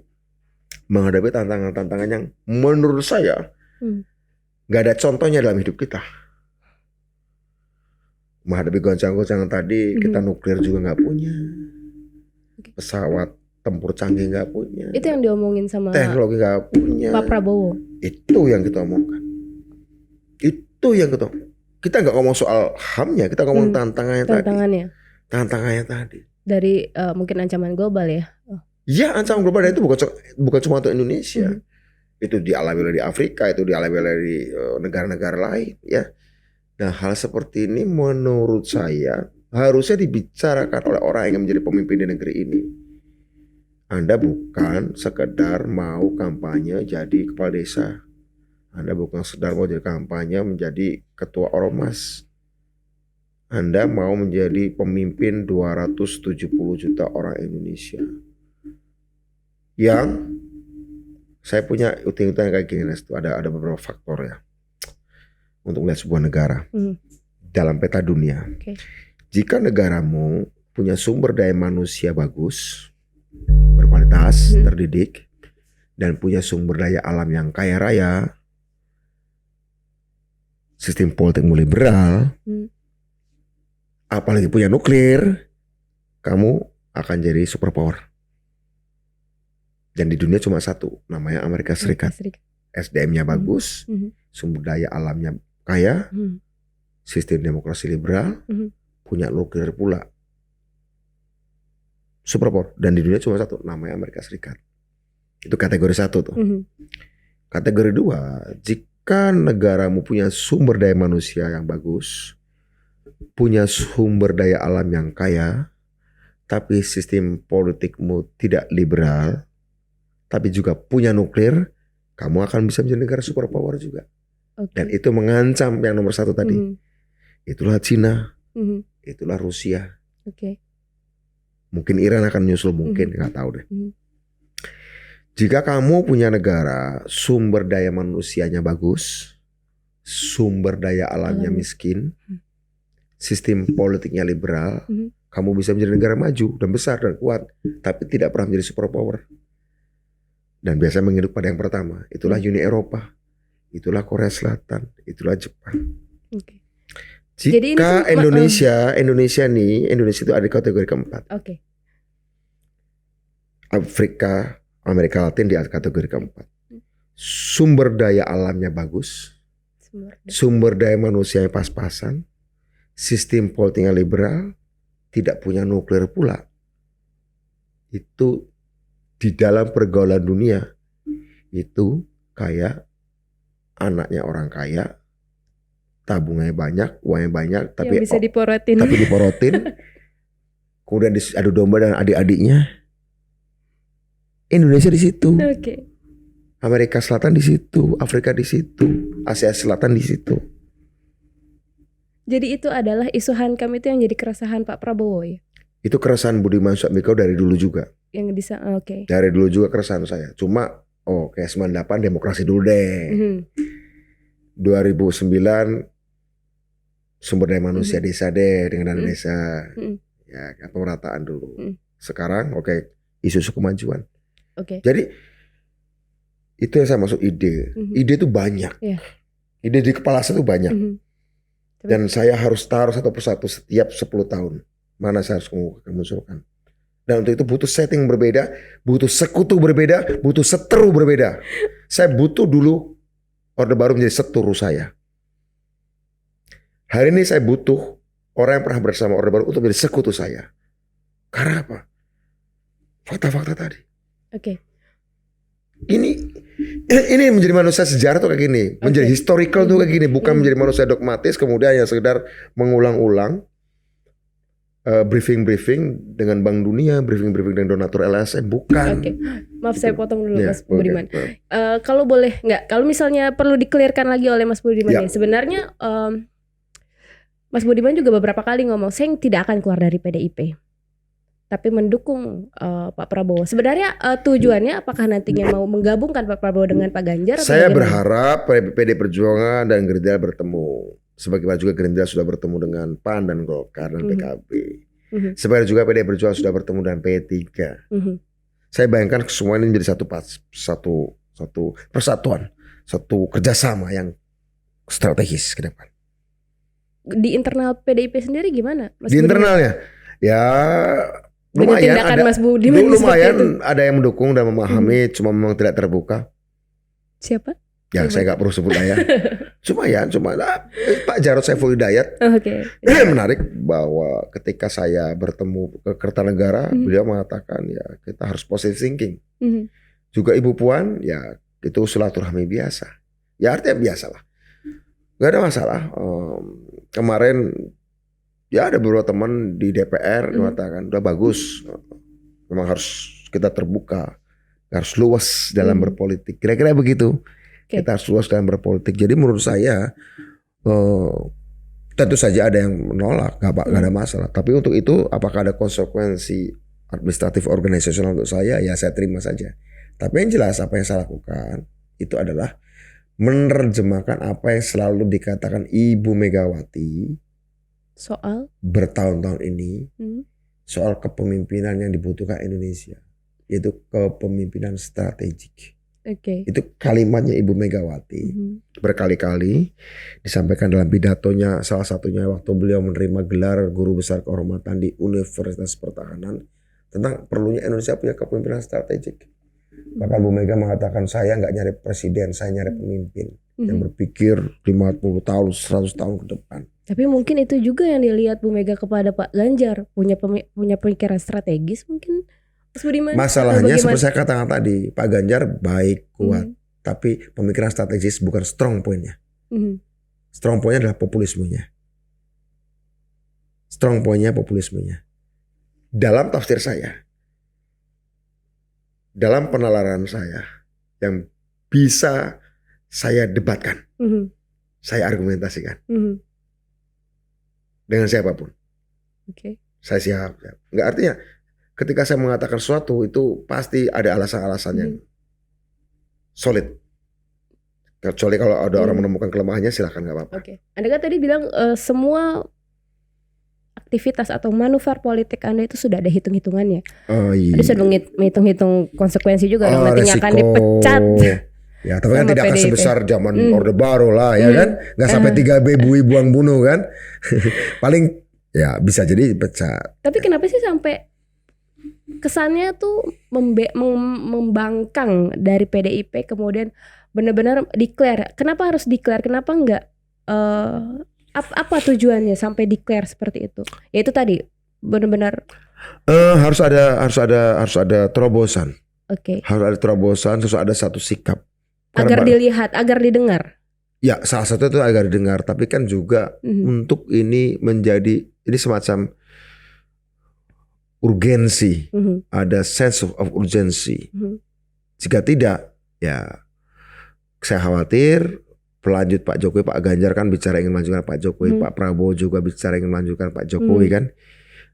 menghadapi tantangan-tantangan yang menurut saya gak ada contohnya dalam hidup kita. Menghadapi goncang-goncangan tadi, kita nuklir juga gak punya. Pesawat tempur canggih gak punya. Itu yang diomongin sama teknologi gak punya. Pak Prabowo. Itu yang kita omongkan. Itu yang kita gak ngomong soal HAM-nya, kita ngomong tantangannya tadi. Dari mungkin ancaman global ya. Ya, ancaman global itu bukan cuma untuk Indonesia. Itu dialami di Afrika, itu dialami di negara-negara lain, ya. Nah, hal seperti ini menurut saya harusnya dibicarakan oleh orang yang menjadi pemimpin di negeri ini. Anda bukan sekedar mau kampanye jadi kepala desa. Anda bukan sekedar mau jadi kampanye menjadi ketua ormas. Anda mau menjadi pemimpin 270 juta orang Indonesia. Yang saya punya hitung-hitungan kayak gini, ada beberapa faktor ya. Untuk melihat sebuah negara dalam peta dunia. Jika negaramu punya sumber daya manusia bagus, berkualitas, terdidik, dan punya sumber daya alam yang kaya raya, sistem politikmu liberal, apalagi punya nuklir, kamu akan jadi superpower. Dan di dunia cuma satu, namanya Amerika Serikat. SDM-nya bagus, sumber daya alamnya kaya, sistem demokrasi liberal, punya nuklir pula, superpower. Dan di dunia cuma satu, namanya Amerika Serikat. Itu kategori satu tuh. Kategori dua, jika negaramu punya sumber daya manusia yang bagus, punya sumber daya alam yang kaya, tapi sistem politikmu tidak liberal, tapi juga punya nuklir, kamu akan bisa menjadi negara superpower juga. Dan itu mengancam yang nomor satu tadi. Itulah Cina, itulah Rusia. Mungkin Iran akan menyusul, mungkin nggak tahu deh. Jika kamu punya negara sumber daya manusianya bagus, sumber daya alamnya miskin, sistem politiknya liberal, kamu bisa menjadi negara maju dan besar dan kuat, tapi tidak pernah menjadi superpower. Dan biasanya menghidup pada yang pertama, itulah Uni Eropa, itulah Korea Selatan, itulah Jepang. Jika Indonesia itu ada di kategori keempat. Afrika, Amerika Latin di kategori keempat. Sumber daya alamnya bagus, sumber daya manusianya pas-pasan, sistem politiknya liberal, tidak punya nuklir pula. Itu di dalam pergaulan dunia itu kayak anaknya orang kaya, tabungannya banyak, uangnya banyak, tapi bisa diporotin. Kemudian diadu domba dengan adik-adiknya. Indonesia di situ. Amerika Selatan di situ, Afrika di situ, Asia Selatan di situ. Jadi itu adalah isu HANKAM itu yang jadi keresahan Pak Prabowo ya? Itu keresahan Budiman Sujatmiko dari dulu juga. Dari dulu juga keresahan saya. Cuma kayak 98 demokrasi dulu deh. 2009 sumber daya manusia desa deh dengan dana desa. Ya, pemerataan dulu. Sekarang isu kemajuan. Jadi itu yang saya maksud ide. Ide itu banyak. Ide di kepala saya itu banyak. Dan saya harus taruh satu persatu setiap 10 tahun. Mana saya harus mengusulkan. Dan untuk itu butuh setting berbeda, butuh sekutu berbeda, butuh seteru berbeda. Saya butuh dulu Orde Baru menjadi seteru saya. Hari ini saya butuh orang yang pernah bersama Orde Baru untuk menjadi sekutu saya. Karena apa? Fakta-fakta tadi. ini menjadi manusia sejarah tuh kayak gini, menjadi historical tuh kayak gini, bukan menjadi manusia dogmatis kemudian yang sekedar mengulang-ulang briefing dengan Bank Dunia, briefing dengan donatur LSM, bukan. Oke. Maaf saya potong dulu Mas Okay. Budiman. Kalau boleh nggak, kalau misalnya perlu dikelirkan lagi oleh Mas Budiman ya. Sebenarnya Mas Budiman juga beberapa kali ngomong saya tidak akan keluar dari PDIP, tapi mendukung Pak Prabowo. Sebenarnya tujuannya apakah nantinya mau menggabungkan Pak Prabowo dengan Pak Ganjar? Saya berharap PD Perjuangan dan Gerindra bertemu. Sebagaimana juga Gerindra sudah bertemu dengan PAN dan Golkar dan PKB. Sebagaimana juga PD Perjuangan sudah bertemu dengan P3. Saya bayangkan semua ini menjadi satu persatuan, satu kerjasama yang strategis ke depan. Di internal PDIP sendiri gimana, Mas Di internalnya, ya lumayan ada. Mas Budiman lumayan ada yang mendukung dan memahami, cuma memang tidak terbuka. Siapa? Ya saya nggak perlu sebut lah ya. Cuma Pak Jarod Saiful Hidayat. Menarik bahwa ketika saya bertemu ke Kertanegara, beliau mengatakan ya kita harus positive thinking. Juga Ibu Puan ya itu silaturahmi biasa. Ya artinya biasa lah. Gak ada masalah. Kemarin ya ada beberapa teman di DPR mengatakan udah bagus. Memang harus kita terbuka, harus luas dalam berpolitik. Kira-kira begitu. Kita harus luas dalam berpolitik. Jadi menurut saya tentu saja ada yang menolak, gak ada masalah. Tapi untuk itu apakah ada konsekuensi administratif organisasional untuk saya? Ya saya terima saja. Tapi yang jelas apa yang saya lakukan itu adalah menerjemahkan apa yang selalu dikatakan Ibu Megawati soal bertahun-tahun ini soal kepemimpinan yang dibutuhkan Indonesia, yaitu kepemimpinan strategik. Itu kalimatnya Ibu Megawati berkali-kali disampaikan dalam pidatonya, salah satunya waktu beliau menerima gelar Guru Besar Kehormatan di Universitas Pertahanan tentang perlunya Indonesia punya kepemimpinan strategik. Bahkan Bu Mega mengatakan saya nggak nyari presiden, saya nyari pemimpin yang berpikir 50 tahun, 100 tahun ke depan. Tapi mungkin itu juga yang dilihat Bu Mega kepada Pak Ganjar, punya pemikiran strategis mungkin. Masalahnya seperti saya katakan tadi, Pak Ganjar baik, kuat, tapi pemikiran strategis bukan strong pointnya. Strong pointnya adalah populismenya. Strong pointnya populismenya. Dalam tafsir saya, dalam penalaran saya yang bisa saya debatkan, saya argumentasikan dengan siapapun. Saya siap. Nggak artinya ketika saya mengatakan sesuatu itu pasti ada alasan-alasan yang solid. Kecuali kalau ada orang menemukan kelemahannya silahkan nggak apa-apa. Anda kan tadi bilang semua aktivitas atau manuver politik Anda itu sudah ada hitung-hitungannya. Anda sudah menghitung konsekuensi juga nantinya akan dipecat. Ya, tapi kan tidak akan sebesar zaman Orde Baru lah ya kan. Nggak sampai 3 ibu buang bunuh kan. Paling ya bisa jadi dipecat. Tapi kenapa sih sampai kesannya tuh membangkang dari PDIP kemudian benar-benar declare? Kenapa harus declare? Kenapa enggak? Apa tujuannya sampai declare seperti itu? Ya itu tadi benar-benar harus ada terobosan. Harus ada terobosan, terus ada satu sikap. Agar dilihat, agar didengar. Ya salah satu itu agar didengar, tapi kan juga untuk ini menjadi ini semacam urgensi, ada sense of urgency. Jika tidak, ya saya khawatir pelanjut Pak Jokowi, Pak Ganjar kan bicara ingin melanjutkan Pak Jokowi, Pak Prabowo juga bicara ingin melanjutkan Pak Jokowi kan.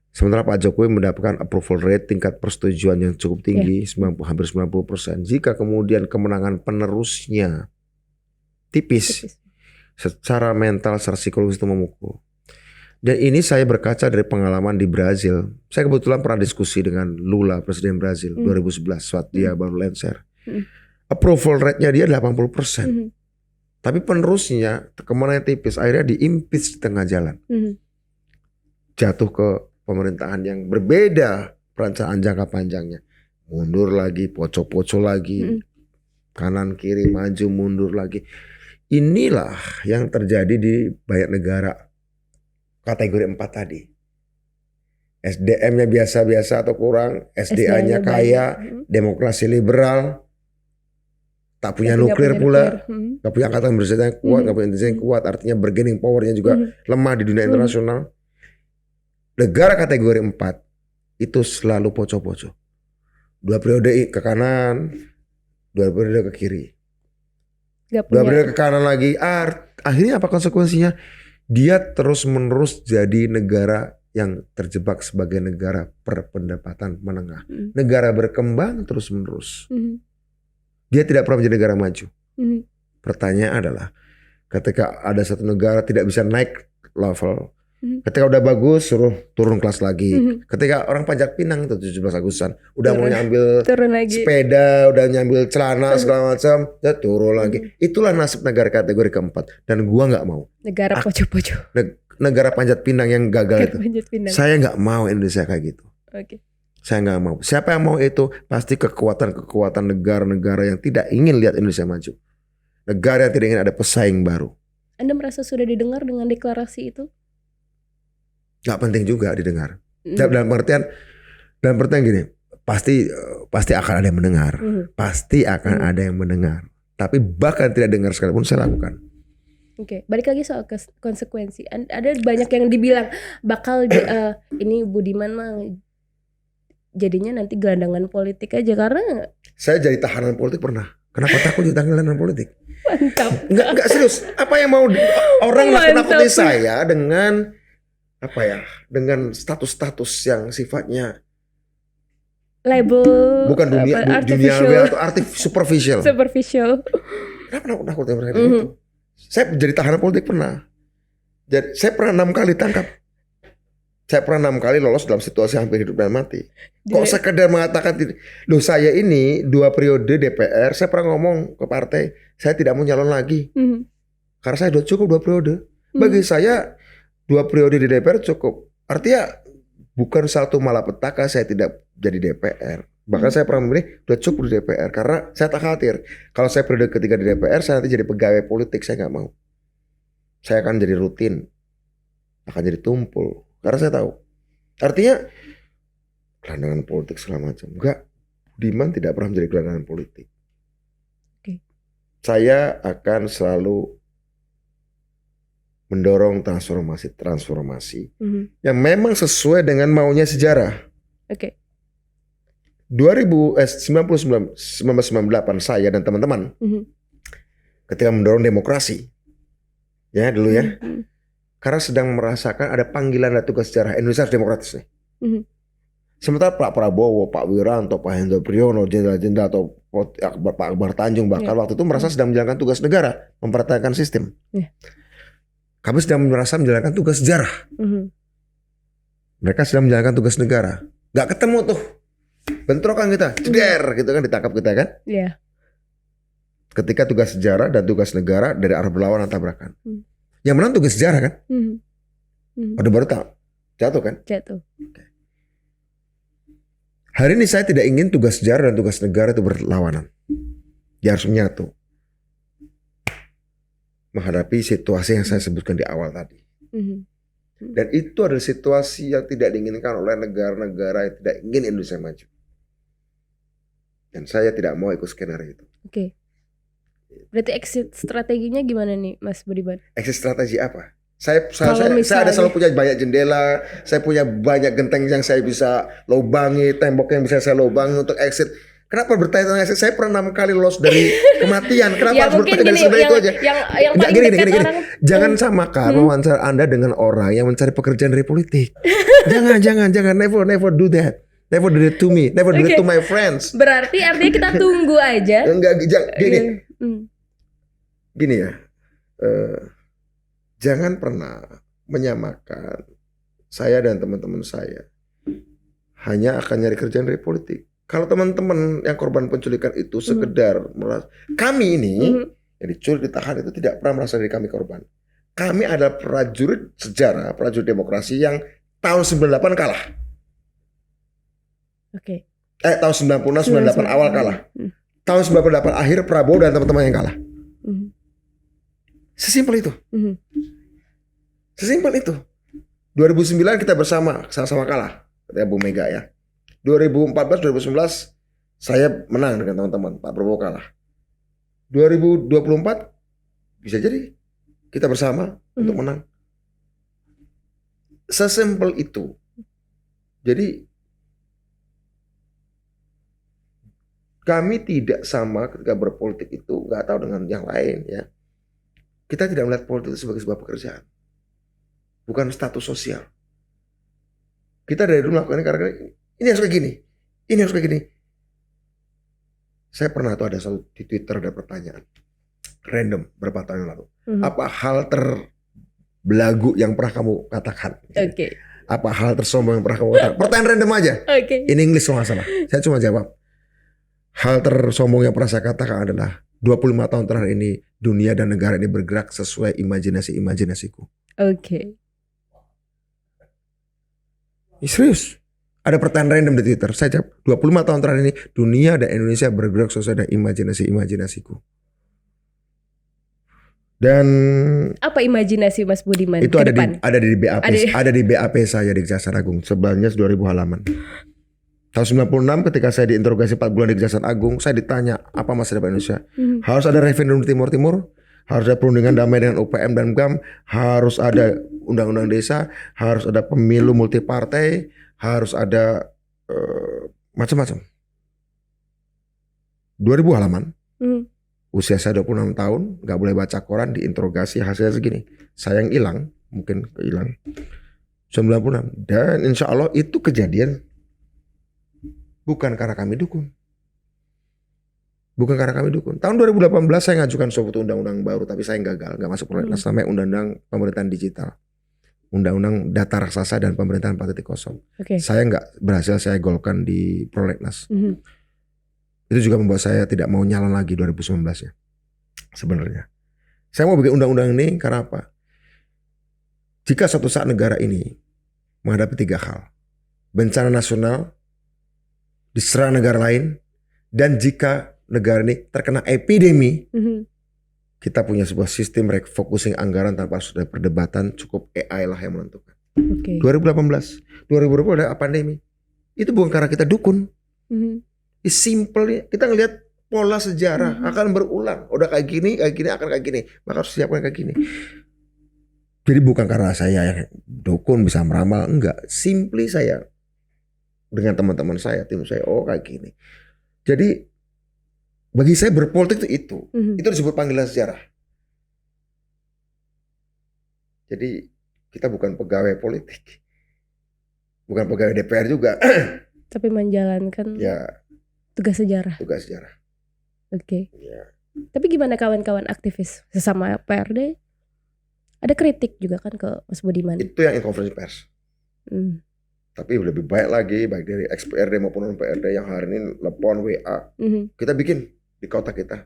Sementara Pak Jokowi mendapatkan approval rate, tingkat persetujuan yang cukup tinggi, hampir 90%. Jika kemudian kemenangan penerusnya tipis, secara mental, secara psikologis itu memukul. Dan ini saya berkaca dari pengalaman di Brazil. Saya kebetulan pernah diskusi dengan Lula, Presiden Brazil 2011 saat dia baru lengser. Approval rate-nya dia 80%. Tapi penerusnya kemenangan tipis, akhirnya di-impeach di tengah jalan. Jatuh ke pemerintahan yang berbeda perencanaan jangka panjangnya. Mundur lagi, pocok-pocok lagi. Kanan kiri, maju mundur lagi. Inilah yang terjadi di banyak negara kategori 4 tadi. SDM-nya biasa-biasa atau kurang, SDA-nya kaya, demokrasi liberal, tak punya Nggak nuklir punya pula, nuklir. nggak punya angkatan bersenjata yang kuat, nggak punya intelijen yang kuat, artinya bargaining powernya juga lemah di dunia internasional. Negara kategori 4 itu selalu poco-poco. 2 periode ke kanan, 2 periode ke kiri. 2 periode ke kanan lagi. Akhirnya apa konsekuensinya? Dia terus-menerus jadi negara yang terjebak sebagai negara berpendapatan menengah. Negara berkembang terus-menerus. Dia tidak pernah menjadi negara maju. Pertanyaan adalah, ketika ada satu negara tidak bisa naik level, ketika udah bagus suruh turun kelas lagi. Ketika orang Pajak Pinang itu 17 Agustusan udah mau nyambil sepeda, udah nyambil celana segala macam, ya turun lagi. Itulah nasib negara kategori keempat. Dan gua nggak mau. Negara poco-poco. Negara Panjat Pinang yang gagal itu. Saya nggak mau Indonesia kayak gitu. Saya nggak mau. Siapa yang mau itu pasti kekuatan negara-negara yang tidak ingin lihat Indonesia maju. Negara yang tidak ingin ada pesaing baru. Anda merasa sudah didengar dengan deklarasi itu? Gak penting juga didengar. Dalam artian gini, pasti akan ada yang mendengar. Pasti akan ada yang mendengar. Tapi bahkan tidak dengar sekalipun saya lakukan. Oke, balik lagi soal konsekuensi. Ada banyak yang dibilang bakal ini Budiman mah jadinya nanti gelandangan politik aja karena saya jadi tahanan politik pernah. Kenapa takut jadi tahanan politik? Mantap. Enggak serius. Apa yang mau orang nakut-nakuti saya dengan apa ya? Dengan status-status yang sifatnya label bukan dunia atau superficial. Kenapa nakut-nakutin mereka itu? Saya jadi tahanan politik pernah. Jadi saya pernah 6 kali tangkap. Saya pernah 6 kali lolos dalam situasi hampir hidup dan mati. Kok sekedar mengatakan, loh saya ini 2 periode DPR, saya pernah ngomong ke partai, saya tidak mau nyalon lagi. Karena saya sudah cukup 2 periode. Bagi saya 2 periode di DPR cukup. Artinya bukan satu malapetaka saya tidak jadi DPR. Bahkan saya pernah memilih sudah cukup di DPR. Karena saya tak khawatir. Kalau saya periode ketiga di DPR, saya nanti jadi pegawai politik, saya nggak mau. Saya akan jadi rutin. Akan jadi tumpul. Karena saya tahu. Artinya gelandangan politik segala macam. Enggak. Budiman tidak pernah menjadi gelandangan politik. Saya akan selalu mendorong transformasi yang memang sesuai dengan maunya sejarah. 1998 saya dan teman-teman ketika mendorong demokrasi. Ya dulu ya. Karena sedang merasakan ada panggilan dan tugas sejarah Indonesia harus demokratis nih. Sementara Pak Prabowo, Pak Wiranto, Pak Hendro Priyono, jenderal-jenderal atau Pak Akbar Tanjung bahkan waktu itu merasa sedang menjalankan tugas negara, mempertahankan sistem. Kami sedang merasa menjalankan tugas sejarah. Mereka sedang menjalankan tugas negara. Gak ketemu tuh. Bentrokan kita, ceder gitu kan, ditangkap kita kan. Ketika tugas sejarah dan tugas negara dari arah berlawanan tabrakan. Yang menang tugas sejarah kan? Orde Baru jatuh kan? Jatuh. Hari ini saya tidak ingin tugas sejarah dan tugas negara itu berlawanan. Dia harus menyatu. Menghadapi situasi yang saya sebutkan di awal tadi. Dan itu adalah situasi yang tidak diinginkan oleh negara-negara yang tidak ingin Indonesia maju. Dan saya tidak mau ikut skenario itu. Berarti exit strateginya gimana nih Mas Budiman? Exit strategi apa? Saya ada selalu punya banyak jendela, saya punya banyak genteng yang saya bisa lobangi, tembok yang bisa saya lobangi untuk exit. Kenapa bertanya tentang exit? Saya pernah 6 kali lolos dari kematian. Kenapa harus bertanya dari sebenarnya itu aja? Yang paling dekat orang. Jangan samakan wawancara Anda dengan orang yang mencari pekerjaan dari politik. jangan, never do that. Never do it to me, never do it to my friends. Berarti artinya kita tunggu aja. Enggak, gini ya. Jangan pernah menyamakan saya dan teman-teman saya hanya akan nyari kerjaan dari politik. Kalau teman-teman yang korban penculikan itu sekedar merasa, kami ini yang diculik ditahan itu tidak pernah merasa diri kami korban. Kami adalah prajurit sejarah, prajurit demokrasi yang tahun 98 kalah. Tahun 96, 98 awal kalah. Tahun 98 akhir Prabowo dan teman-teman yang kalah. Sesimpel itu. Sesimpel itu. 2009 kita sama-sama kalah. Ketika Bu Mega ya. 2014, 2019 saya menang dengan teman-teman. Pak Prabowo kalah. 2024 bisa jadi kita bersama untuk menang. Sesimpel itu. Jadi kami tidak sama ketika berpolitik itu, nggak tahu dengan yang lain ya. Kita tidak melihat politik itu sebagai sebuah pekerjaan, bukan status sosial. Kita dari dulu melakukan ini karena ini harus kayak gini, ini harus kayak gini. Saya pernah tuh ada satu di Twitter ada pertanyaan random berapa tahun lalu. Apa hal terbelagu yang pernah kamu katakan? Oke. Apa hal tersombong yang pernah kamu katakan? Pertanyaan random aja. Oke. In English kalau nggak salah. Saya cuma jawab. Hal tersombong yang pernah saya katakan adalah 25 tahun terakhir ini dunia dan negara ini bergerak sesuai imajinasiku. Oke. Serius. Ada pertanyaan random di Twitter. Saya jawab 25 tahun terakhir ini dunia dan Indonesia bergerak sesuai dengan imajinasiku. Dan apa imajinasi Mas Budiman itu ke ada depan? Ada di BAP saya di Kejaksaan Agung. Sebenarnya 2000 halaman. Tahun 96 ketika saya diinterogasi 4 bulan di Kejaksaan Agung, saya ditanya apa masa depan Indonesia. Harus ada referendum Timur, harus ada perundingan damai dengan UPM dan GAM, harus ada undang-undang desa, harus ada pemilu multipartai, harus ada macam-macam. 2000 halaman. Usia saya 26 tahun, gak boleh baca koran, diinterogasi, hasilnya segini. Saya yang hilang, mungkin hilang 96. Dan insya Allah itu kejadian bukan karena kami dukun. Tahun 2018 saya ngajukan suatu undang-undang baru, tapi saya gagal, gak masuk prolegnas, namanya Undang-Undang Pemerintahan Digital. Undang-Undang Data Raksasa dan Pemerintahan 4.0. Saya gak berhasil, saya golkan di prolegnas. Itu juga membuat saya tidak mau nyalon lagi 2019 ya. Sebenarnya. Saya mau bikin undang-undang ini karena apa? Jika suatu saat negara ini menghadapi 3 hal. Bencana nasional, diserang negara lain, dan jika negara ini terkena epidemi, kita punya sebuah sistem refocusing anggaran tanpa sudah perdebatan, cukup AI lah yang menentukan. 2018, 2020 ada pandemi. Itu bukan karena kita dukun. Simple ya. Kita ngelihat pola sejarah akan berulang. Udah kayak gini akan kayak gini. Maka harus siapkan kayak gini. Jadi bukan karena saya dukun bisa meramal, enggak. Simply saya dengan teman-teman saya, tim saya, oh kayak gini. Jadi bagi saya berpolitik itu disebut panggilan sejarah. Jadi kita bukan pegawai politik, bukan pegawai DPR juga, tapi menjalankan ya tugas sejarah. Oke. Ya. Tapi gimana kawan-kawan aktivis sesama PRD? Ada kritik juga kan ke Mas Budiman? Itu yang konferensi pers. Tapi lebih baik lagi, baik dari ex-PRD maupun non-PRD yang hari ini telepon WA. Kita bikin di kota kita.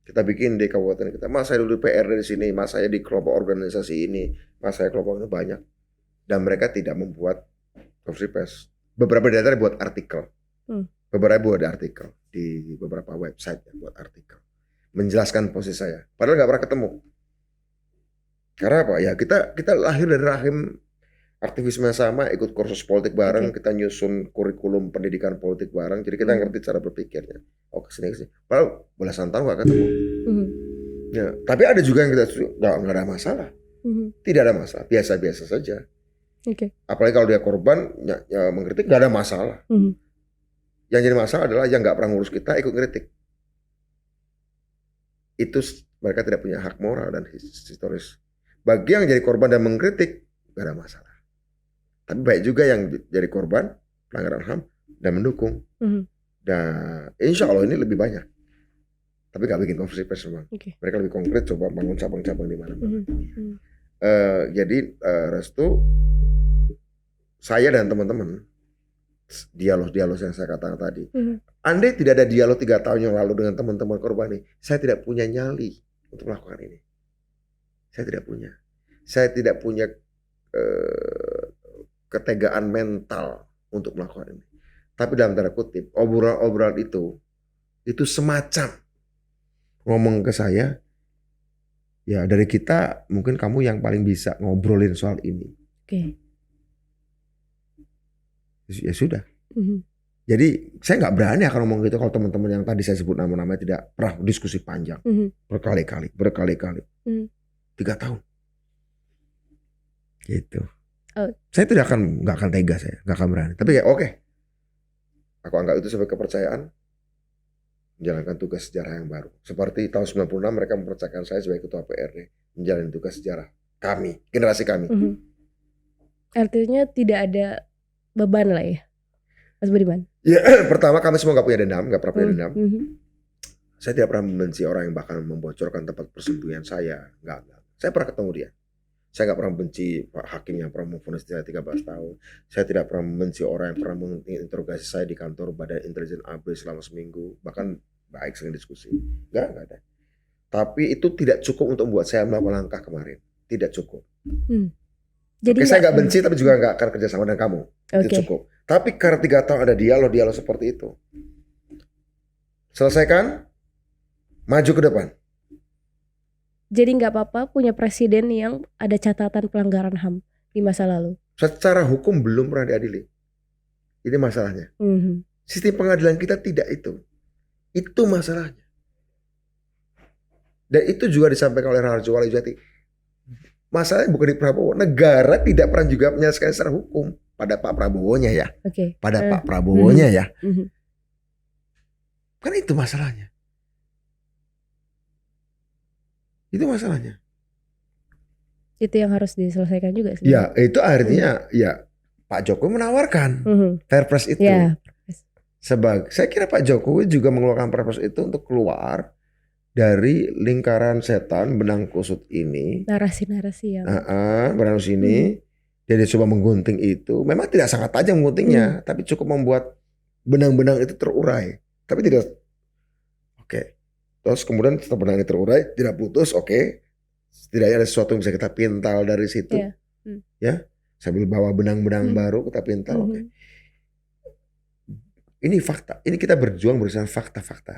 Kita bikin di kabupaten kita. Mas saya dulu PRD di sini, mas saya di kelompok organisasi ini, mas saya kelompok ini banyak. Dan mereka tidak membuat konferensi pers. Beberapa di antara buat artikel. Beberapa buat artikel di beberapa website ya, buat artikel menjelaskan posisi saya. Padahal nggak pernah ketemu. Karena apa? Ya kita lahir dari rahim aktivisme sama, ikut kursus politik bareng, kita nyusun kurikulum pendidikan politik bareng. Jadi kita ngerti cara berpikirnya. Oh kesini. Padahal belasan tahun nggak ketemu. Ya, tapi ada juga yang kita nggak ada masalah. Tidak ada masalah, biasa-biasa saja. Apalagi kalau dia korban, ya mengkritik nggak ada masalah. Yang jadi masalah adalah yang nggak pernah ngurus kita ikut kritik. Itu mereka tidak punya hak moral dan historis. Bagi yang jadi korban dan mengkritik nggak ada masalah. Tapi baik juga yang jadi korban pelanggaran HAM dan mendukung. Dan insya Allah ini lebih banyak. Tapi nggak bikin konferensi pers memang. Mereka lebih konkret, coba bangun cabang-cabang di mana-mana. Jadi Restu, saya dan teman-teman dialog yang saya katakan tadi. Andai tidak ada dialog 3 tahun yang lalu dengan teman-teman korban ini, saya tidak punya nyali untuk melakukan ini. Saya tidak punya ketegaan mental untuk melakukan ini. Tapi dalam tanda kutip, obrolan itu semacam ngomong ke saya, ya dari kita mungkin kamu yang paling bisa ngobrolin soal ini. Ya sudah. Jadi saya nggak berani akan ngomong gitu kalau teman-teman yang tadi saya sebut nama-nama tidak pernah diskusi panjang berkali-kali 3 tahun gitu. Saya tidak akan nggak akan tega, saya nggak akan berani. Tapi ya oke, aku anggap itu sebagai kepercayaan menjalankan tugas sejarah yang baru. Seperti tahun 96 mereka mempercayakan saya sebagai ketua PRD menjalani tugas sejarah kami, generasi kami. Artinya tidak ada beban lah ya, Mas Budiman? Ya, pertama kami semua nggak punya dendam, nggak pernah punya dendam. Saya tidak pernah membenci orang yang bahkan membocorkan tempat persembunyian saya. Nggak. Saya pernah ketemu dia. Saya nggak pernah membenci Pak Hakim yang pernah memvonis saya 13 tahun. Saya tidak pernah membenci orang yang pernah menginterogasi saya di kantor Badan Intelijen AB selama seminggu. Bahkan baik sering diskusi. Nggak ada. Tapi itu tidak cukup untuk membuat saya melakukan langkah kemarin. Tidak cukup. Jadi saya nggak benci, tapi juga nggak akan kerjasama dengan kamu. Itu cukup. Tapi karena 3 tahun ada dialog seperti itu, selesaikan, maju ke depan. Jadi nggak apa-apa punya presiden yang ada catatan pelanggaran HAM di masa lalu. Secara hukum belum pernah diadili. Ini masalahnya. Sistem pengadilan kita tidak itu. Itu masalahnya. Dan itu juga disampaikan oleh Raharjo Walijati. Masalahnya bukan di Prabowo. Negara tidak pernah juga menyelesaikan secara hukum. Pada Pak Prabowo-nya ya. Pada Pak Prabowo-nya ya. Kan itu masalahnya. Itu masalahnya. Itu yang harus diselesaikan juga. Ya itu artinya ya Pak Jokowi menawarkan Perpres itu. Saya kira Pak Jokowi juga mengeluarkan Perpres itu untuk keluar dari lingkaran setan benang kusut ini. Narasi-narasi yang benang kusut ini. Dia coba menggunting itu. Memang tidak sangat tajam mengguntingnya, tapi cukup membuat benang-benang itu terurai. Tapi tidak. Oke. Terus kemudian setelah benang itu terurai, tidak putus, oke. Setidaknya ada sesuatu yang bisa kita pintal dari situ. Ya. Sambil bawa benang-benang baru kita pintal, oke. Ini fakta. Ini kita berjuang berdasarkan fakta-fakta.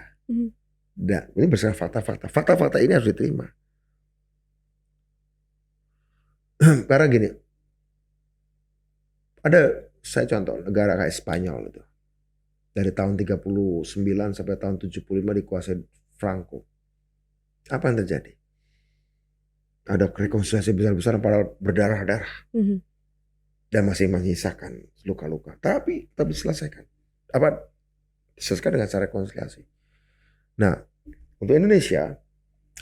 Dan ini berdasarkan fakta-fakta. Fakta-fakta ini harus diterima. Karena gini. Ada saya contoh negara kayak Spanyol itu. Dari tahun 39 sampai tahun 75 dikuasai Franco. Apa yang terjadi? Ada rekonsiliasi besar-besaran padahal berdarah-darah. Dan masih menyisakan luka-luka. Tapi diselesaikan. Diselesaikan dengan cara rekonsiliasi. Nah, untuk Indonesia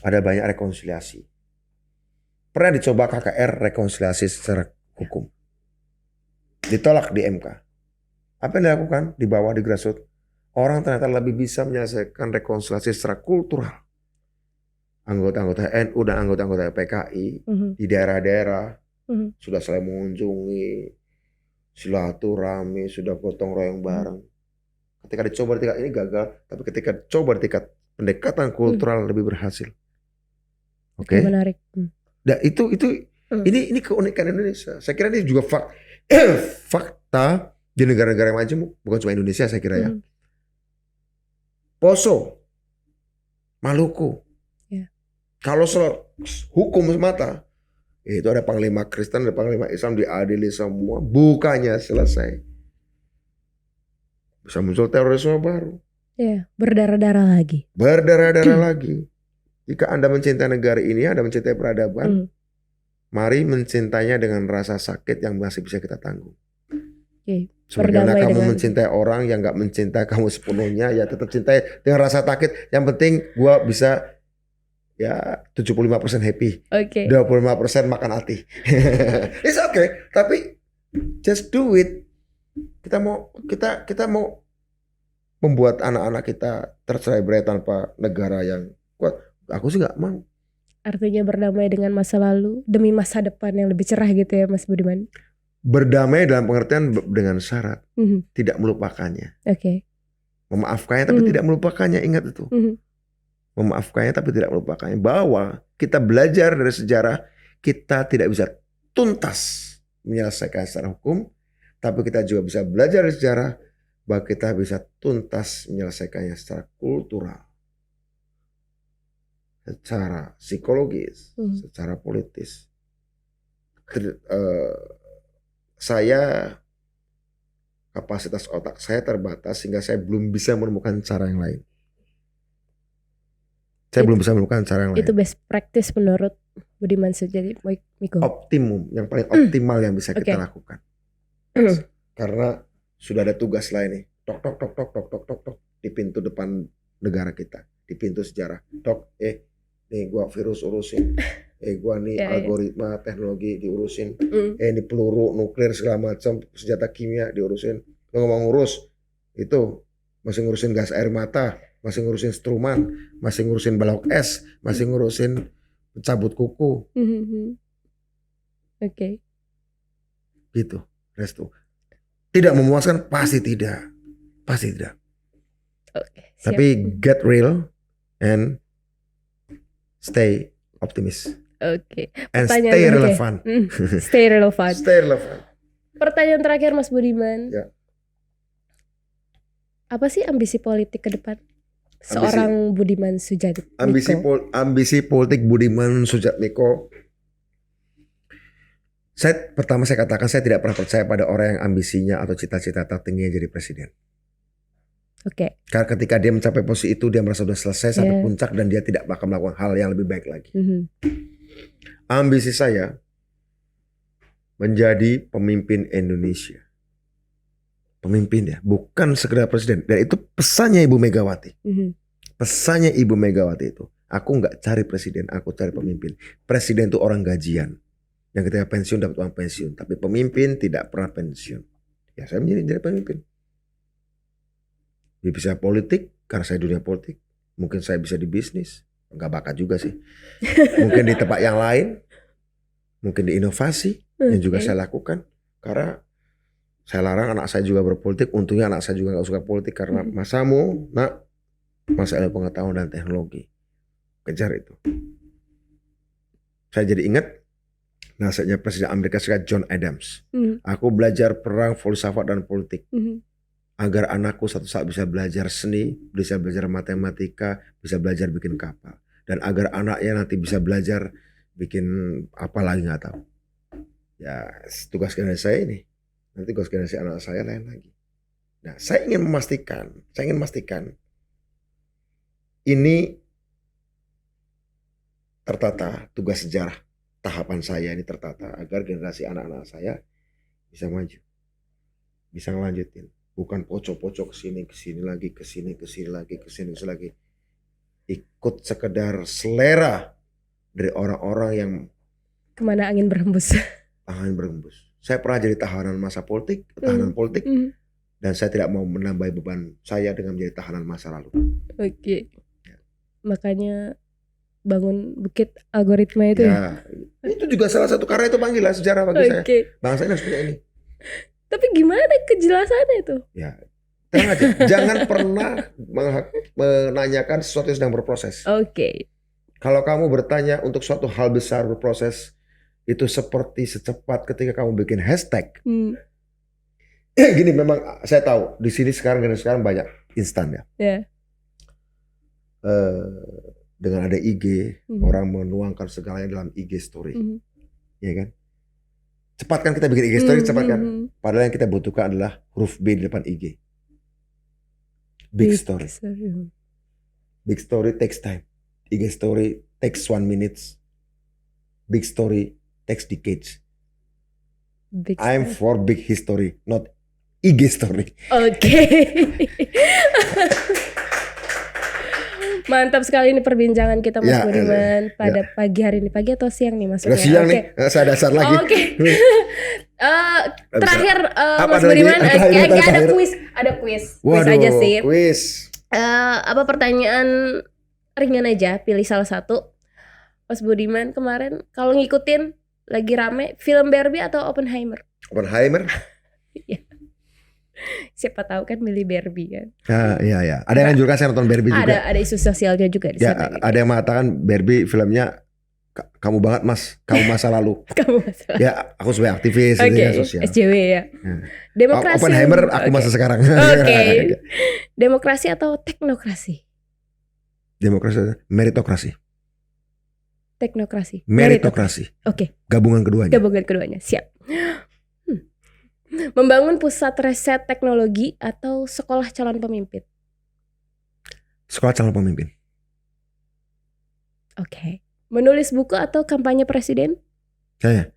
ada banyak rekonsiliasi. Pernah dicoba KKR rekonsiliasi secara hukum. Ditolak di MK. Apa yang dilakukan di bawah di grassroots? Orang ternyata lebih bisa menyelesaikan rekonsiliasi secara kultural. Anggota-anggota NU dan anggota-anggota PKI di daerah-daerah sudah saling mengunjungi, silaturahmi, sudah gotong royong bareng. Ketika dicoba di tingkat ini gagal, tapi ketika coba di tingkat pendekatan kultural lebih berhasil. Oke. Menarik. Dan itu ini keunikan Indonesia. Saya kira ini juga fakta di negara-negara yang maju, bukan cuma Indonesia saya kira ya. Poso, Maluku. Kalau soal hukum semata, itu ada panglima Kristen, ada panglima Islam diadili semua, bukannya selesai. Bisa muncul terorisme baru. Ya, berdarah-darah lagi. Berdarah-darah lagi. Jika Anda mencintai negara ini, Anda mencintai peradaban, mari mencintainya dengan rasa sakit yang masih bisa kita tanggung. Sebagaimana kamu mencintai orang yang gak mencintai kamu sepenuhnya, ya tetap cintai dengan rasa sakit. Yang penting gua bisa ya 75% happy, 25% makan hati. It's okay, tapi just do it. Kita mau membuat anak-anak kita tercerai-berai tanpa negara yang kuat. Aku sih nggak mau. Artinya berdamai dengan masa lalu demi masa depan yang lebih cerah gitu ya Mas Budiman. Berdamai dalam pengertian dengan syarat tidak melupakannya. Memaafkannya tapi tidak melupakannya, ingat itu. Memaafkannya tapi tidak melupakannya. Bahwa kita belajar dari sejarah, kita tidak bisa tuntas menyelesaikan secara hukum, tapi kita juga bisa belajar dari sejarah bahwa kita bisa tuntas menyelesaikannya secara kultural, secara psikologis, secara politis. Saya kapasitas otak saya terbatas sehingga saya belum bisa menemukan cara yang lain. Belum bisa menemukan cara yang lain. Itu best practice menurut Budiman Sujatmiko. Optimum, yang paling optimal yang bisa kita lakukan. Karena sudah ada tugas lain nih. Tok tok tok tok tok tok tok tok di pintu depan negara kita, di pintu sejarah. Tok, nih gua virus urusin. Gua nih algoritma teknologi diurusin. Ini peluru nuklir segala macam, senjata kimia diurusin. Lo nggak mau ngurus itu, masih ngurusin gas air mata, masih ngurusin struman, masih ngurusin balok es, masih ngurusin cabut kuku. Oke. Gitu, Restu. Tidak memuaskan? Pasti tidak. Pasti tidak. Tapi get real and stay optimis. And stay relevant. Stay relevant. Stay relevant. Pertanyaan terakhir Mas Budiman. Ya. Apa sih ambisi politik ke depan seorang Budiman Sujatmiko? Ambisi politik Budiman Sujatmiko. Pertama saya katakan saya tidak pernah percaya pada orang yang ambisinya atau cita-cita tertingginya jadi presiden. Karena ketika dia mencapai posisi itu dia merasa sudah selesai sampai puncak dan dia tidak bakal melakukan hal yang lebih baik lagi. Ambisi saya menjadi pemimpin Indonesia. Pemimpin ya, bukan sekedar presiden. Dan itu pesannya Ibu Megawati. Pesannya Ibu Megawati itu, aku nggak cari presiden, aku cari pemimpin. Presiden itu orang gajian. Yang ketika pensiun dapat uang pensiun. Tapi pemimpin tidak pernah pensiun. Ya saya menjadi pemimpin. Dia bisa politik, karena saya dunia politik. Mungkin saya bisa di bisnis. Nggak bakat juga sih. Mungkin di tempat yang lain. Mungkin di inovasi. Yang juga saya lakukan. Karena saya larang anak saya juga berpolitik. Untungnya anak saya juga gak suka politik. Karena masamu, masa ilmu pengetahuan dan teknologi. Kejar itu. Saya jadi ingat nasihatnya Presiden Amerika Serikat John Adams. Aku belajar perang, filsafat dan politik. Agar anakku suatu saat bisa belajar seni, bisa belajar matematika, bisa belajar bikin kapal. Dan agar anaknya nanti bisa belajar bikin apa lagi gak tahu. Ya tugas generasi saya ini. Nanti tugas generasi anak saya lain lagi. Nah saya ingin memastikan ini tertata, tugas sejarah tahapan saya ini tertata agar generasi anak-anak saya bisa maju. Bisa ngelanjutin. Bukan pocok-pocok kesini lagi, kesini lagi. Ikut sekedar selera dari orang-orang yang kemana angin berhembus. Saya pernah jadi tahanan politik, dan saya tidak mau menambah beban saya dengan menjadi tahanan masa lalu. Ya. Makanya bangun bukit algoritma itu ya. Itu juga salah satu karya itu panggilan sejarah bagi saya. Bangsa ini harus punya ini. Tapi gimana kejelasannya itu? Ya, tenang aja. Jangan pernah menanyakan sesuatu yang sedang berproses. Kalau kamu bertanya untuk suatu hal besar berproses, itu seperti secepat ketika kamu bikin hashtag. Gini, memang saya tahu di sini sekarang banyak instan ya. Dengan ada IG, orang menuangkan segalanya dalam IG story, ya kan? Cepat kan kita bikin IG story, cepat kan? Padahal yang kita butuhkan adalah huruf B di depan IG. Big story. Big story takes time. IG story takes 1 minute. Big story takes decades. I'm for big history, not IG story. Mantap sekali ini perbincangan kita Mas Budiman pada pagi hari ini. Pagi atau siang nih Mas? Siang nih, saya dasar lagi. Terakhir Mas Budiman, ada kuis. Kuis aja sih. Apa pertanyaan ringan aja, pilih salah satu. Mas Budiman kemarin kalau ngikutin lagi rame film Barbie atau Oppenheimer? Oppenheimer? Siapa tahu kan milih Barbie kan. Iya. Ada yang anjurkan saya nonton Barbie juga. Ada isu sosialnya juga di sana. Gitu. Ada yang mengatakan Barbie filmnya kamu banget mas, kamu masa lalu. Ya aku sebagai aktivis sosial. SJW ya. Demokrasi. Oppenheimer aku masa sekarang. Demokrasi atau teknokrasi? Demokrasi, meritokrasi. Teknokrasi. Meritokrasi. Oke. Gabungan keduanya. Siap. Membangun pusat riset teknologi atau sekolah calon pemimpin? Sekolah calon pemimpin. Oke. Menulis buku atau kampanye presiden? Saya.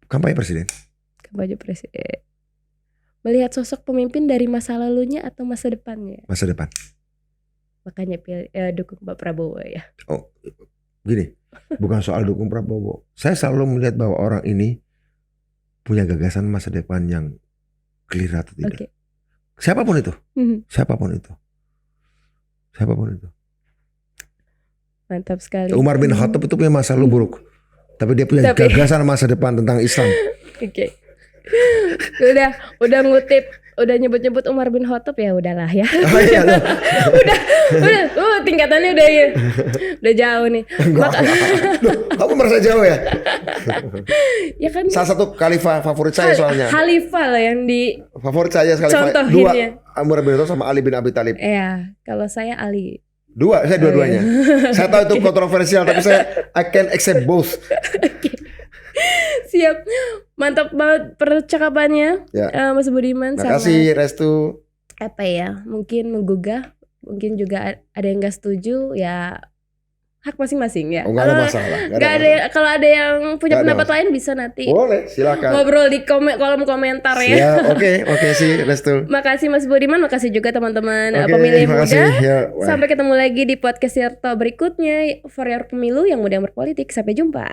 Kampanye presiden. Kampanye presiden. Melihat sosok pemimpin dari masa lalunya atau masa depannya? Masa depan. Makanya dukung Pak Prabowo ya. Oh, gini. Bukan soal dukung Prabowo. Saya selalu melihat bahwa orang ini punya gagasan masa depan yang clear atau tidak. Okay. Siapapun itu. Siapapun itu. Mantap sekali. Umar bin Khattab itu punya masa lalu buruk. Tapi dia punya gagasan masa depan tentang Islam. Oke. Udah ngutip, udah nyebut-nyebut Umar bin Khattab ya udahlah ya. Oh, iya, udah, tingkatannya udah jauh nih. Kamu merasa jauh ya? Ya kan. Salah satu khalifah favorit saya soalnya. Khalifah lah yang di favorit saya khalifah dua, ya. Umar bin Khattab sama Ali bin Abi Thalib. Iya, kalau saya Ali. Saya dua-duanya. Saya tahu itu kontroversial tapi I can accept both. Siap, mantap banget percakapannya, ya. Mas Budiman. Terima kasih Restu. Apa ya? Mungkin menggugah, mungkin juga ada yang nggak setuju, ya hak masing-masing ya. Nggak ada masalah. Kalau ada yang punya pendapat lain bisa nanti. Boleh, silakan. Ngobrol di kolom komentar ya. Oke sih Restu. Makasih Mas Budiman, makasih juga teman-teman pemilih muda. Ya. Sampai ketemu lagi di podcast Tirto berikutnya For Your Pemilu yang muda berpolitik. Sampai jumpa.